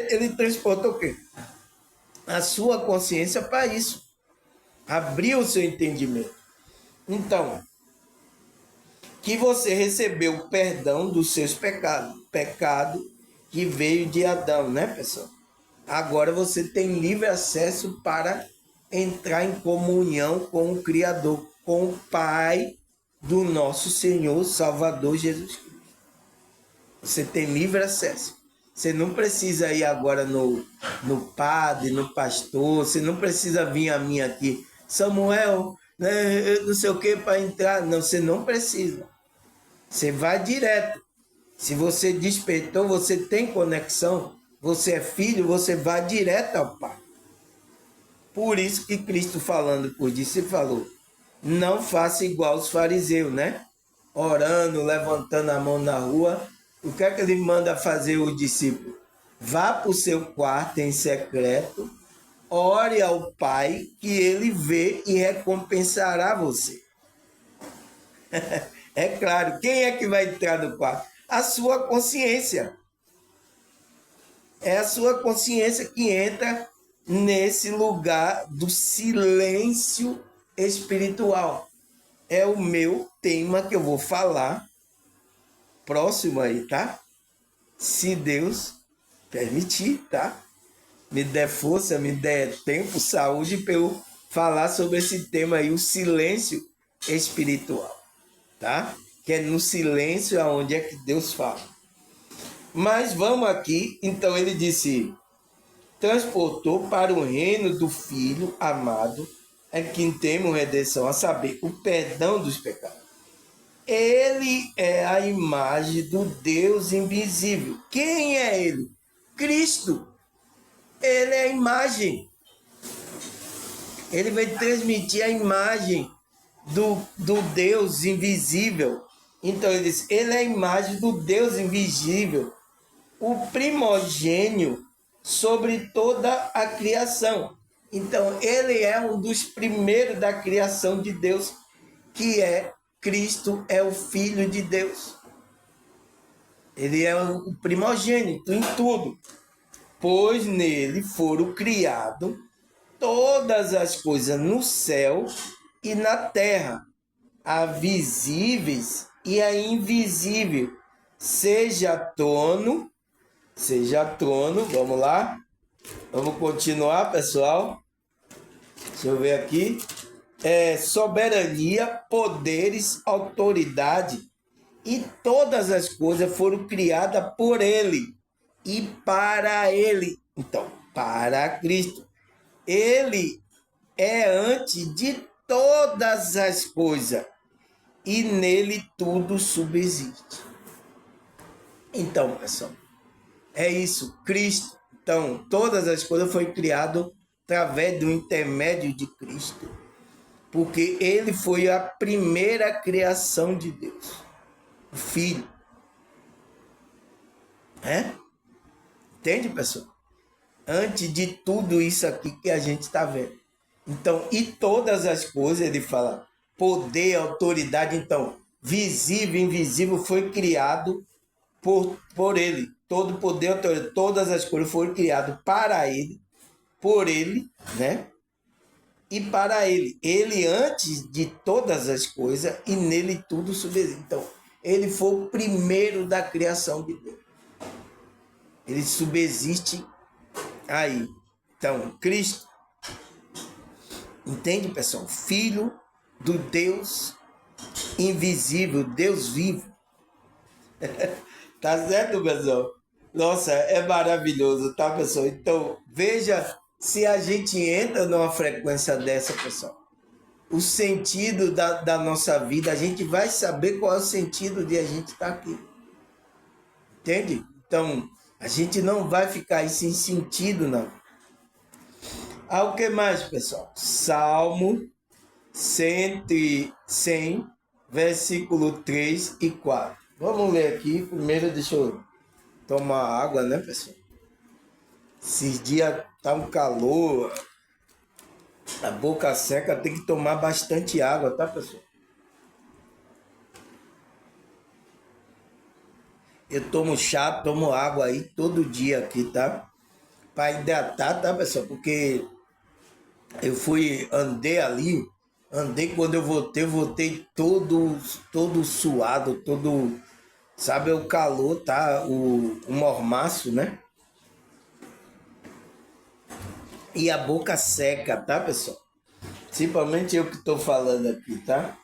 ele transporta o quê? A sua consciência para isso. Abriu o seu entendimento. Então, que você recebeu o perdão dos seus pecados. Pecado que veio de Adão, né, pessoal? Agora você tem livre acesso para entrar em comunhão com o Criador, com o Pai do nosso Senhor Salvador Jesus Cristo. Você tem livre acesso. Você não precisa ir agora no padre, no pastor, você não precisa vir a mim aqui, Samuel, né, não sei o que, para entrar. Não, você não precisa. Você vai direto. Se você despertou, você tem conexão, você é filho, você vai direto ao Pai. Por isso que Cristo falando por isso, ele falou, não faça igual os fariseus, né? Orando, levantando a mão na rua. O que é que ele manda fazer o discípulo? Vá para o seu quarto em secreto, ore ao Pai, que ele vê e recompensará você. É claro, quem é que vai entrar no quarto? A sua consciência. É a sua consciência que entra nesse lugar do silêncio espiritual. É o meu tema que eu vou falar próximo aí, tá? Se Deus permitir, tá? Me der força, me der tempo, saúde para eu falar sobre esse tema aí, o silêncio espiritual, tá? Que é no silêncio aonde é que Deus fala. Mas vamos aqui, então ele disse, transportou para o reino do Filho amado, em quem temos redenção, a saber, o perdão dos pecados. Ele é a imagem do Deus invisível. Quem é ele? Cristo. Ele é a imagem. Ele vai transmitir a imagem do Deus invisível. Então ele diz, ele é a imagem do Deus invisível, o primogênio sobre toda a criação. Então ele é um dos primeiros da criação de Deus, que é Cristo, é o Filho de Deus. Ele é o primogênito em tudo, pois nele foram criados todas as coisas no céu e na terra, a visíveis e a invisível, seja trono, vamos lá, vamos continuar, pessoal, deixa eu ver aqui, soberania, poderes, autoridade, e todas as coisas foram criadas por ele e para ele. Então, para Cristo. Ele é antes de todas as coisas e nele tudo subsiste. Então, pessoal, é isso, Cristo. Então, todas as coisas foram criadas através do intermédio de Cristo, porque ele foi a primeira criação de Deus, o Filho. Entende, pessoal? Antes de tudo isso aqui que a gente está vendo. Então, e todas as coisas, ele fala, poder, autoridade, então, visível e invisível foi criado por ele. Todo poder, autoridade, todas as coisas foram criadas para ele por ele, né? E para ele. Ele antes de todas as coisas e nele tudo subsiste. Então, ele foi o primeiro da criação de Deus. Ele subsiste aí. Então, Cristo, entende, pessoal? Filho do Deus invisível, Deus vivo. Tá certo, pessoal? Nossa, é maravilhoso, tá, pessoal? Então, veja se a gente entra numa frequência dessa, pessoal. O sentido da nossa vida, a gente vai saber qual é o sentido de a gente estar aqui. Entende? Então, a gente não vai ficar aí sem sentido, não. Ah, o que mais, pessoal? Salmo 100, versículo 3 e 4. Vamos ler aqui. Primeiro, deixa eu tomar água, né, pessoal? Esses dias tá um calor, a boca seca, tem que tomar bastante água, tá, pessoal? Eu tomo chá, tomo água aí todo dia aqui, tá? Para hidratar, tá, pessoal? Porque eu andei quando eu voltei todo suado, todo, sabe, o calor, tá? O mormaço, né? E a boca seca, tá, pessoal? Principalmente eu que estou falando aqui, tá?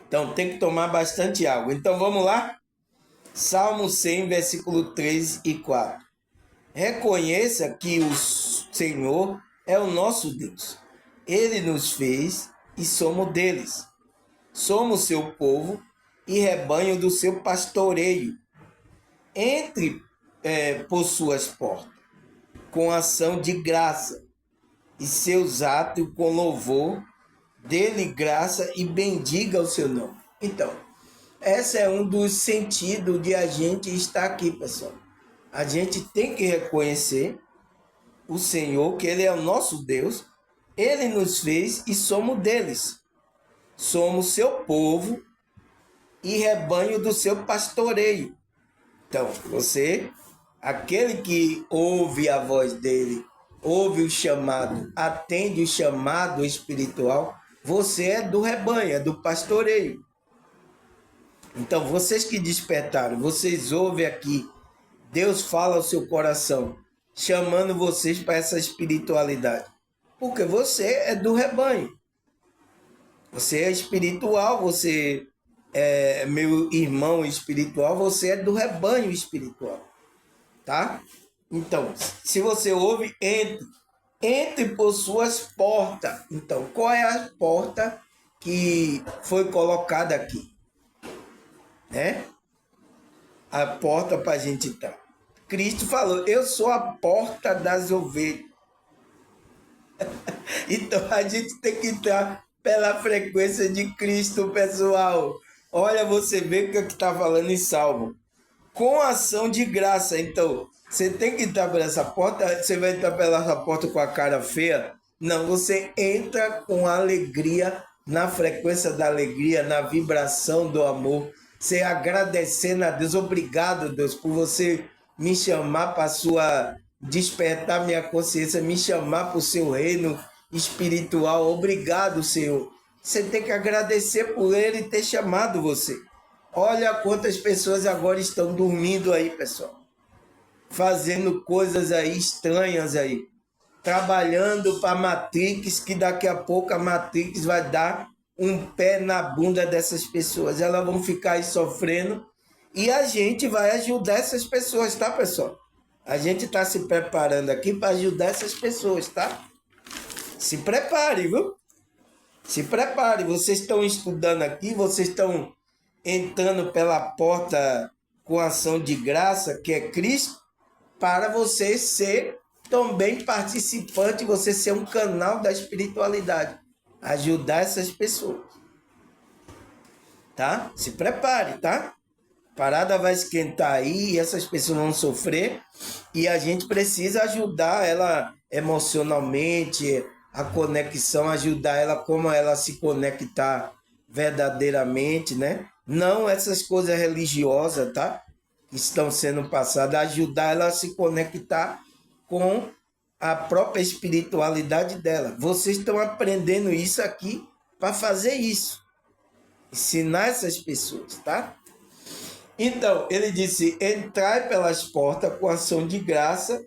Então tem que tomar bastante água. Então vamos lá? Salmo 100, versículo 3 e 4. Reconheça que o Senhor é o nosso Deus. Ele nos fez e somos deles. Somos seu povo e rebanho do seu pastoreio. Entre por suas portas com ação de graça e seus atos com louvor, dê-lhe graça e bendiga o seu nome. Então, esse é um dos sentidos de a gente estar aqui, pessoal. A gente tem que reconhecer o Senhor, que Ele é o nosso Deus, Ele nos fez e somos deles. Somos seu povo e rebanho do seu pastoreio. Então, você, aquele que ouve a voz dele, ouve o chamado, atende o chamado espiritual, você é do rebanho, é do pastoreio. Então, vocês que despertaram, vocês ouvem aqui, Deus fala ao seu coração, chamando vocês para essa espiritualidade. Porque você é do rebanho. Você é espiritual, você é meu irmão espiritual, você é do rebanho espiritual. Tá? Então, se você ouve, entre por suas portas. Então, qual é a porta que foi colocada aqui? Né? A porta para a gente entrar. Cristo falou, eu sou a porta das ovelhas. Então, a gente tem que entrar pela frequência de Cristo, pessoal. Olha, você vê o que está falando em Salmo. Com ação de graça. Então, você tem que entrar por essa porta. Você vai entrar pela porta com a cara feia? Não, você entra com alegria, na frequência da alegria, na vibração do amor. Você agradecendo a Deus. Obrigado, Deus, por você me chamar para sua... despertar minha consciência, me chamar para o seu reino espiritual. Obrigado, Senhor. Você tem que agradecer por Ele ter chamado você. Olha quantas pessoas agora estão dormindo aí, pessoal. Fazendo coisas aí estranhas aí. Trabalhando para a Matrix, que daqui a pouco a Matrix vai dar um pé na bunda dessas pessoas. Elas vão ficar aí sofrendo e a gente vai ajudar essas pessoas, tá, pessoal? A gente está se preparando aqui para ajudar essas pessoas, tá? Se prepare, viu? Se prepare. Vocês estão estudando aqui, vocês estão entrando pela porta com ação de graça, que é Cristo, para você ser também participante, você ser um canal da espiritualidade. Ajudar essas pessoas. Tá? Se prepare, tá? A parada vai esquentar aí e essas pessoas vão sofrer e a gente precisa ajudar ela emocionalmente, a conexão, ajudar ela como ela se conectar verdadeiramente, né? Não essas coisas religiosas, tá? Que estão sendo passadas, ajudar ela a se conectar com a própria espiritualidade dela. Vocês estão aprendendo isso aqui para fazer isso. Ensinar essas pessoas, tá? Então, ele disse, entrai pelas portas com ação de graça,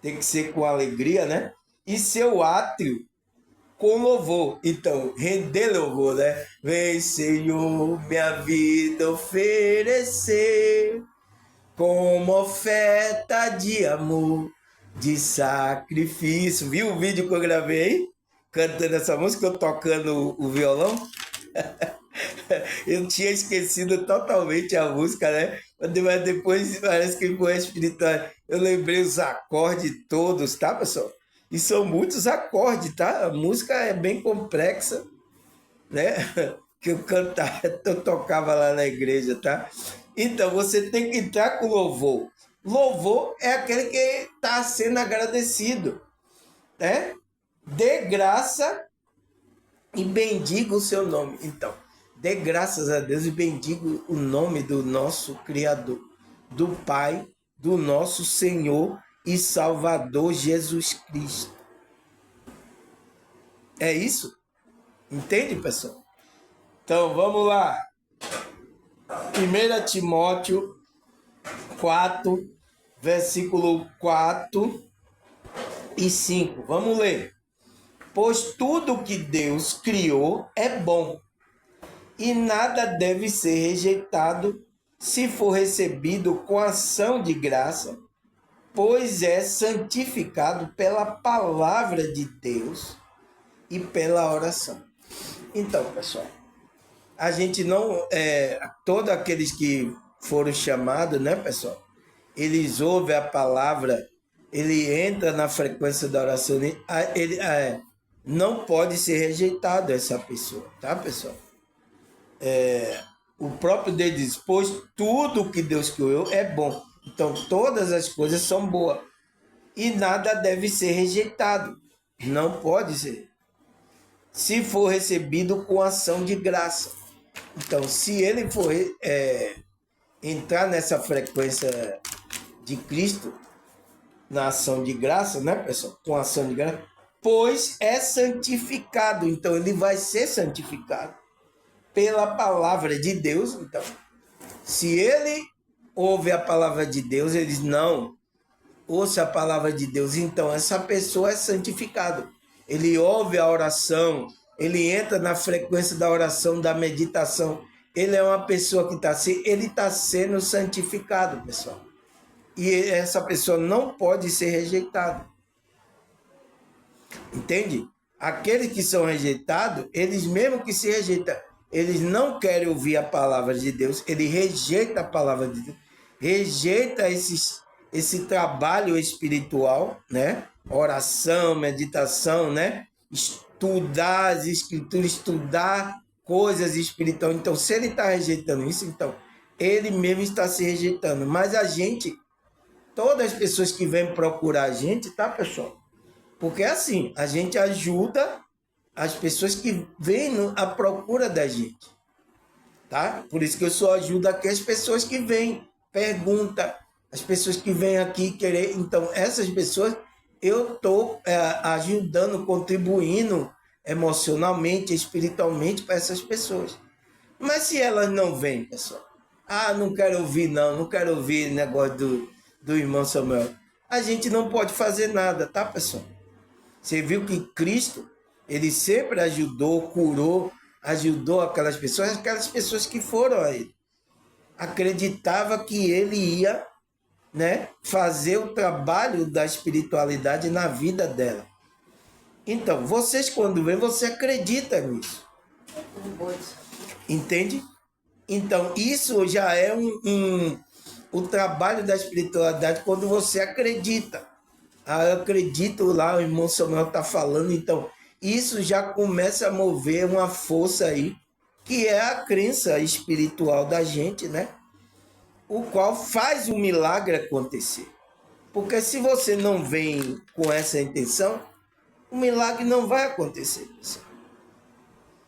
tem que ser com alegria, né? E seu átrio com louvor. Então, render louvor, né? Vem, Senhor, minha vida oferecer como oferta de amor, de sacrifício. Viu o vídeo que eu gravei aí? Cantando essa música, eu tocando o violão? Eu tinha esquecido totalmente a música, né? Mas depois parece que foi espiritual. Eu lembrei os acordes todos, tá, pessoal? E são muitos acordes, tá? A música é bem complexa, né? Que eu cantava, eu tocava lá na igreja, tá? Então, você tem que entrar com louvor. Louvor é aquele que está sendo agradecido, né? Dê graça e bendiga o seu nome. Então, dê graças a Deus e bendiga o nome do nosso Criador, do Pai, do nosso Senhor e Salvador Jesus Cristo. É isso? Entende, pessoal? Então, vamos lá. 1 Timóteo 4, versículo 4 e 5. Vamos ler. Pois tudo que Deus criou é bom, e nada deve ser rejeitado se for recebido com ação de graça, pois é santificado pela palavra de Deus e pela oração. Então, pessoal, a gente não... todos aqueles que foram chamados, né, pessoal? Eles ouvem a palavra, ele entra na frequência da oração, ele não pode ser rejeitado essa pessoa, tá, pessoal? O próprio Deus diz, pois tudo que Deus criou é bom. Então, todas as coisas são boas. E nada deve ser rejeitado. Não pode ser. Se for recebido com ação de graça. Então, se ele for entrar nessa frequência de Cristo, na ação de graça, né, pessoal? Com ação de graça, pois é santificado. Então, ele vai ser santificado pela palavra de Deus. Então, se ele ouve a palavra de Deus, ele diz, não, ouça a palavra de Deus, então essa pessoa é santificado. Ele ouve a oração, ele entra na frequência da oração, da meditação. Ele é uma pessoa que está sendo santificado, pessoal. E essa pessoa não pode ser rejeitada. Entende? Aqueles que são rejeitados, eles mesmo que se rejeitam, eles não querem ouvir a palavra de Deus, ele rejeita a palavra de Deus, rejeita esse trabalho espiritual, né? Oração, meditação, né? Estudar as escrituras, estudar coisas espirituais. Então, se ele está rejeitando isso, então, ele mesmo está se rejeitando. Mas a gente, todas as pessoas que vêm procurar a gente, tá, pessoal? Porque assim, a gente ajuda as pessoas que vêm à procura da gente, tá? Por isso que eu só ajudo aqui as pessoas que vêm, pergunta, as pessoas que vêm aqui querer. Então, essas pessoas eu estou ajudando, contribuindo emocionalmente, espiritualmente para essas pessoas. Mas se elas não vêm, pessoal, não quero ouvir não quero ouvir negócio do irmão Samuel, a gente não pode fazer nada, tá, pessoal? Você viu que Cristo, ele sempre ajudou, curou, ajudou aquelas pessoas que foram a ele. Acreditava que ele ia, né, fazer o trabalho da espiritualidade na vida dela. Então, vocês quando vêm, você acredita nisso. Entende? Então, isso já é o trabalho da espiritualidade quando você acredita. Eu acredito lá, o irmão Samuel está falando, então isso já começa a mover uma força aí, que é a crença espiritual da gente, né? O qual faz o milagre acontecer. Porque se você não vem com essa intenção, o milagre não vai acontecer, pessoal.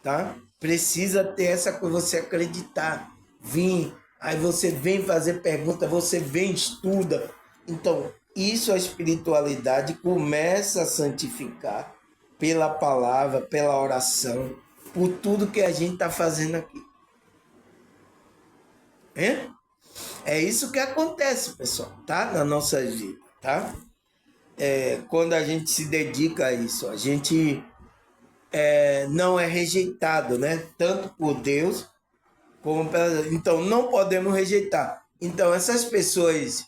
Tá? Precisa ter essa coisa, você acreditar, vir, aí você vem fazer pergunta, você vem, estuda. Então, isso a espiritualidade começa a santificar pela palavra, pela oração, por tudo que a gente está fazendo aqui. É isso que acontece, pessoal, tá? Na nossa vida, tá? Quando a gente se dedica a isso, a gente não é rejeitado, né? Tanto por Deus como pela... Então, não podemos rejeitar. Então, essas pessoas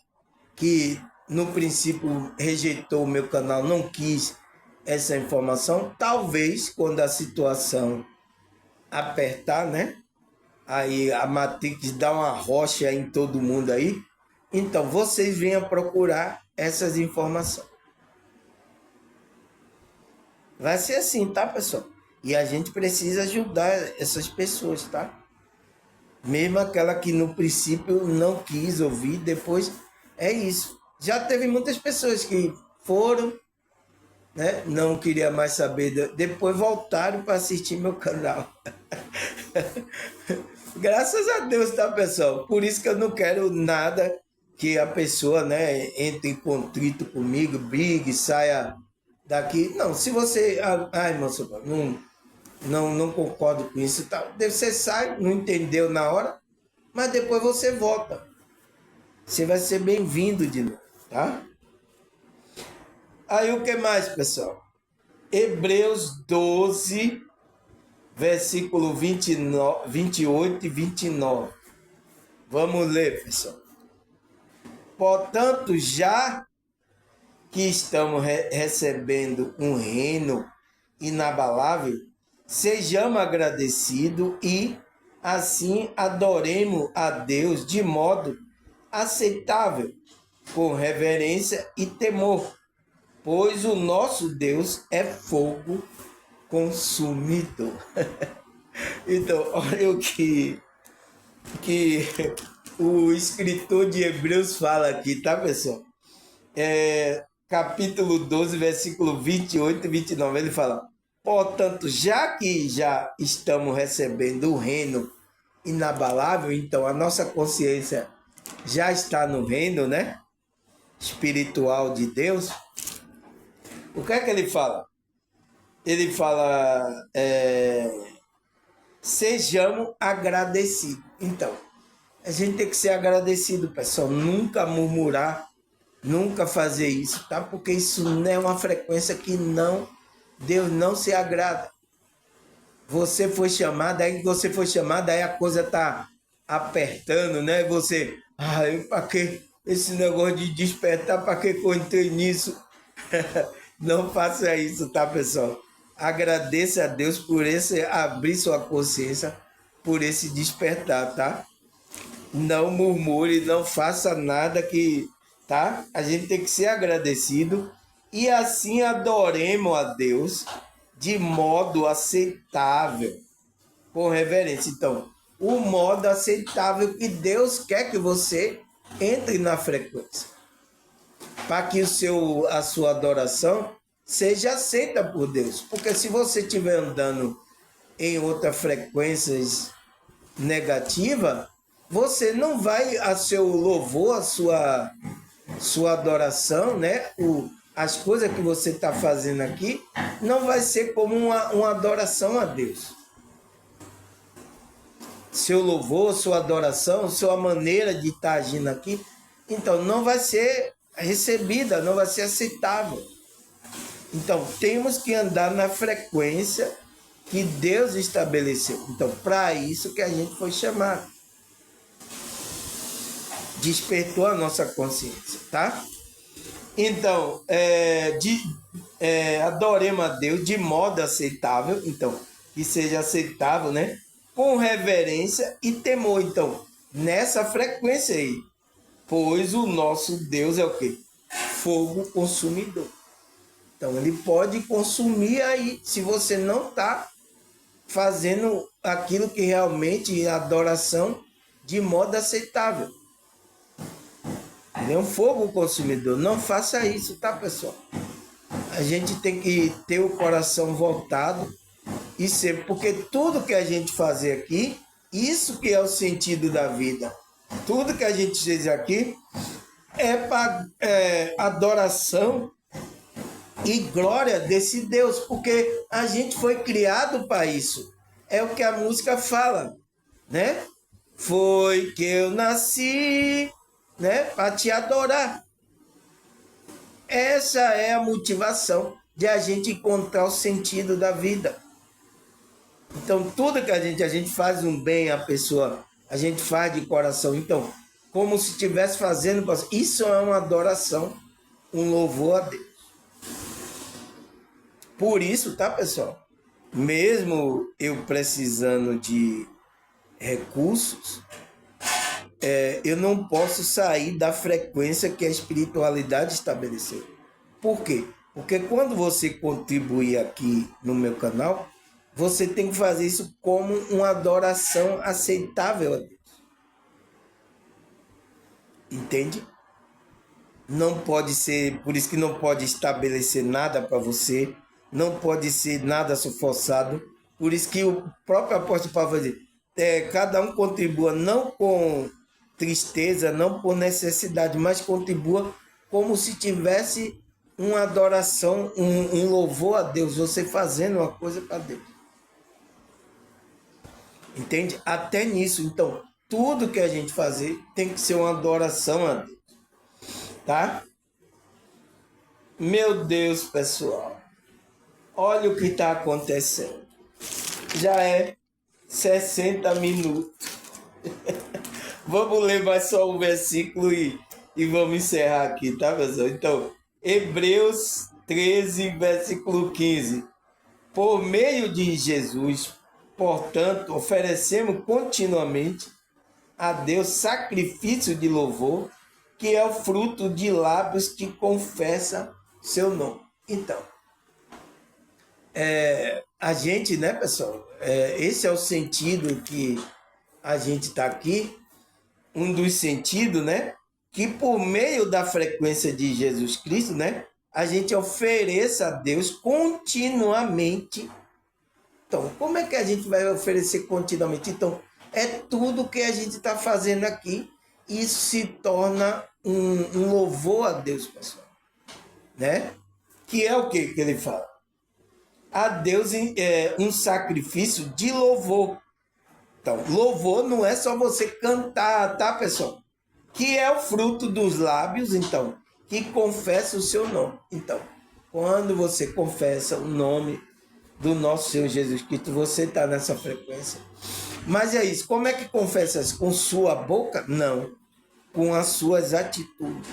que no princípio rejeitou o meu canal, não quis essa informação, talvez quando a situação apertar, né? Aí a Matrix dá uma rocha em todo mundo aí, então vocês venham procurar essas informações. Vai ser assim, tá, pessoal? E a gente precisa ajudar essas pessoas, tá? Mesmo aquela que no princípio não quis ouvir, depois é isso. Já teve muitas pessoas que foram, né? Não queria mais saber, depois voltaram para assistir meu canal. Graças a Deus, tá, pessoal? Por isso que eu não quero nada que a pessoa, né, entre em contrito comigo, brigue, saia daqui. Não, se você... Ai, moço, não concordo com isso e tal. Você sai, não entendeu na hora, mas depois você volta. Você vai ser bem-vindo de novo, tá? Aí o que mais, pessoal? Hebreus 12, versículo 29, 28 e 29. Vamos ler, pessoal. Portanto, já que estamos recebendo um reino inabalável, sejamos agradecidos e assim adoremos a Deus de modo aceitável, com reverência e temor, pois o nosso Deus é fogo consumidor. Então, olha o que o escritor de Hebreus fala aqui, tá, pessoal? Capítulo 12, versículo 28 e 29, ele fala: portanto, já que já estamos recebendo o reino inabalável, então a nossa consciência já está no reino, né, espiritual de Deus. O que é que ele fala? Ele fala, sejamos agradecidos. Então, a gente tem que ser agradecido, pessoal. Nunca murmurar, nunca fazer isso, tá? Porque isso não é uma frequência que Deus não se agrada. Você foi chamado, aí você foi chamado, aí a coisa tá apertando, né? Você, para que esse negócio de despertar, para que eu entrei nisso? Não faça isso, tá, pessoal? Agradeça a Deus por esse abrir sua consciência, por esse despertar, tá? Não murmure, não faça nada que, tá? A gente tem que ser agradecido e assim adoremos a Deus de modo aceitável, com reverência. Então, o modo aceitável que Deus quer que você entre na frequência, para que a sua adoração seja aceita por Deus. Porque se você estiver andando em outras frequências negativas, você não vai, a seu louvor, a sua adoração, né? As coisas que você está fazendo aqui, não vai ser como uma adoração a Deus. Seu louvor, sua adoração, sua maneira de estar agindo aqui, então não vai ser recebida, não vai ser aceitável. Então, temos que andar na frequência que Deus estabeleceu. Então, para isso que a gente foi chamado. Despertou a nossa consciência, tá? Então, adoremos a Deus de modo aceitável, então, que seja aceitável, né? Com reverência e temor. Então, nessa frequência aí, pois o nosso Deus é o quê? Fogo consumidor. Então, ele pode consumir aí, se você não está fazendo aquilo que realmente é adoração de modo aceitável. Ele é um fogo consumidor. Não faça isso, tá, pessoal? A gente tem que ter o coração voltado e ser, porque tudo que a gente fazer aqui, isso que é o sentido da vida. Tudo que a gente fez aqui é para adoração e glória desse Deus, porque a gente foi criado para isso. É o que a música fala, né? Foi que eu nasci, né, para te adorar. Essa é a motivação de a gente encontrar o sentido da vida. Então, tudo que a gente faz um bem à pessoa, a gente faz de coração. Então, como se estivesse fazendo, isso é uma adoração, um louvor a Deus. Por isso, tá, pessoal? Mesmo eu precisando de recursos, eu não posso sair da frequência que a espiritualidade estabeleceu. Por quê? Porque quando você contribuir aqui no meu canal, você tem que fazer isso como uma adoração aceitável a Deus. Entende? Não pode ser, por isso que não pode estabelecer nada para você, não pode ser nada forçado. Por isso que o próprio apóstolo Paulo vai dizer, cada um contribua não com tristeza, não por necessidade, mas contribua como se tivesse uma adoração, um louvor a Deus, você fazendo uma coisa para Deus. Entende? Até nisso, então, tudo que a gente fazer tem que ser uma adoração a Deus. Tá? Meu Deus, pessoal. Olha o que está acontecendo. Já é 60 minutos. Vamos ler mais só um versículo e vamos encerrar aqui, tá, pessoal? Então, Hebreus 13, versículo 15. Por meio de Jesus, portanto, oferecemos continuamente a Deus sacrifício de louvor, que é o fruto de lábios que confessam seu nome. Então, a gente, né, pessoal? Esse é o sentido que a gente está aqui, um dos sentidos, né? Que por meio da frequência de Jesus Cristo, né? A gente ofereça a Deus continuamente. Então, como é que a gente vai oferecer continuamente? Então, é tudo que a gente está fazendo aqui. Isso se torna um louvor a Deus, pessoal. Né? Que é o que ele fala? A Deus um sacrifício de louvor. Então, louvor não é só você cantar, tá, pessoal? Que é o fruto dos lábios, então, que confessa o seu nome. Então, quando você confessa o nome do nosso Senhor Jesus Cristo, você está nessa frequência. Mas é isso, como é que confessa isso? Com sua boca? Não, com as suas atitudes.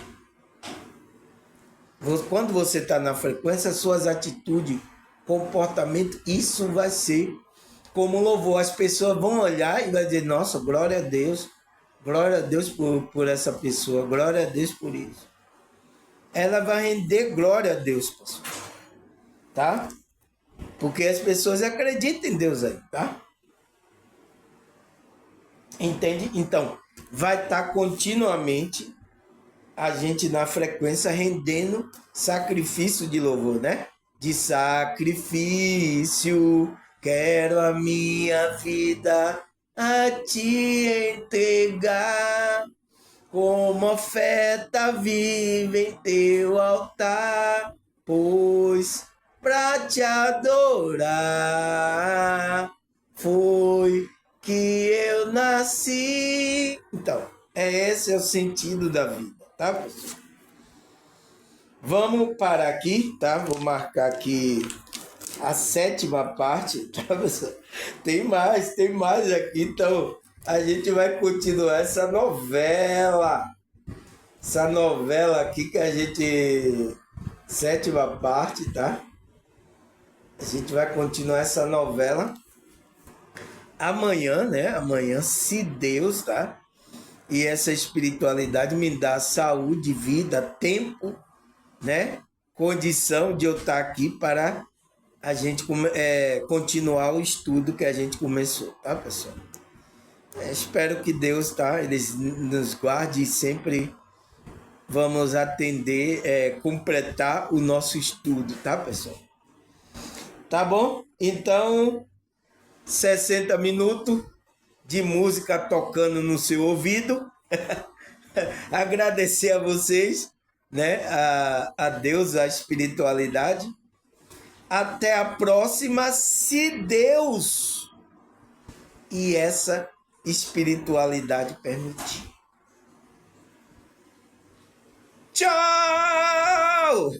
Quando você está na frequência, as suas atitudes, comportamento, isso vai ser como louvor. As pessoas vão olhar e vai dizer, nossa, glória a Deus por essa pessoa, glória a Deus por isso. Ela vai render glória a Deus, pessoal. Tá? Porque as pessoas acreditam em Deus aí, tá? Entende? Então, vai estar continuamente a gente na frequência rendendo sacrifício de louvor, né? De sacrifício, quero a minha vida a te entregar, como oferta viva em teu altar, pois pra te adorar foi que eu nasci. Então, esse é o sentido da vida, tá, pessoal? Vamos parar aqui, tá? Vou marcar aqui a 7ª parte, tá, pessoal? Tem mais aqui, então a gente vai continuar essa novela aqui que a gente... 7ª parte, tá? A gente vai continuar essa novela amanhã, né? Amanhã, se Deus, tá? E essa espiritualidade me dá saúde, vida, tempo, né? Condição de eu estar aqui para a gente continuar o estudo que a gente começou, tá, pessoal? Espero que Deus, tá? Ele nos guarde e sempre vamos atender, completar o nosso estudo, tá, pessoal? Tá bom? Então, 60 minutos de música tocando no seu ouvido. Agradecer a vocês, né? A Deus, a espiritualidade. Até a próxima, se Deus e essa espiritualidade permitir. Tchau!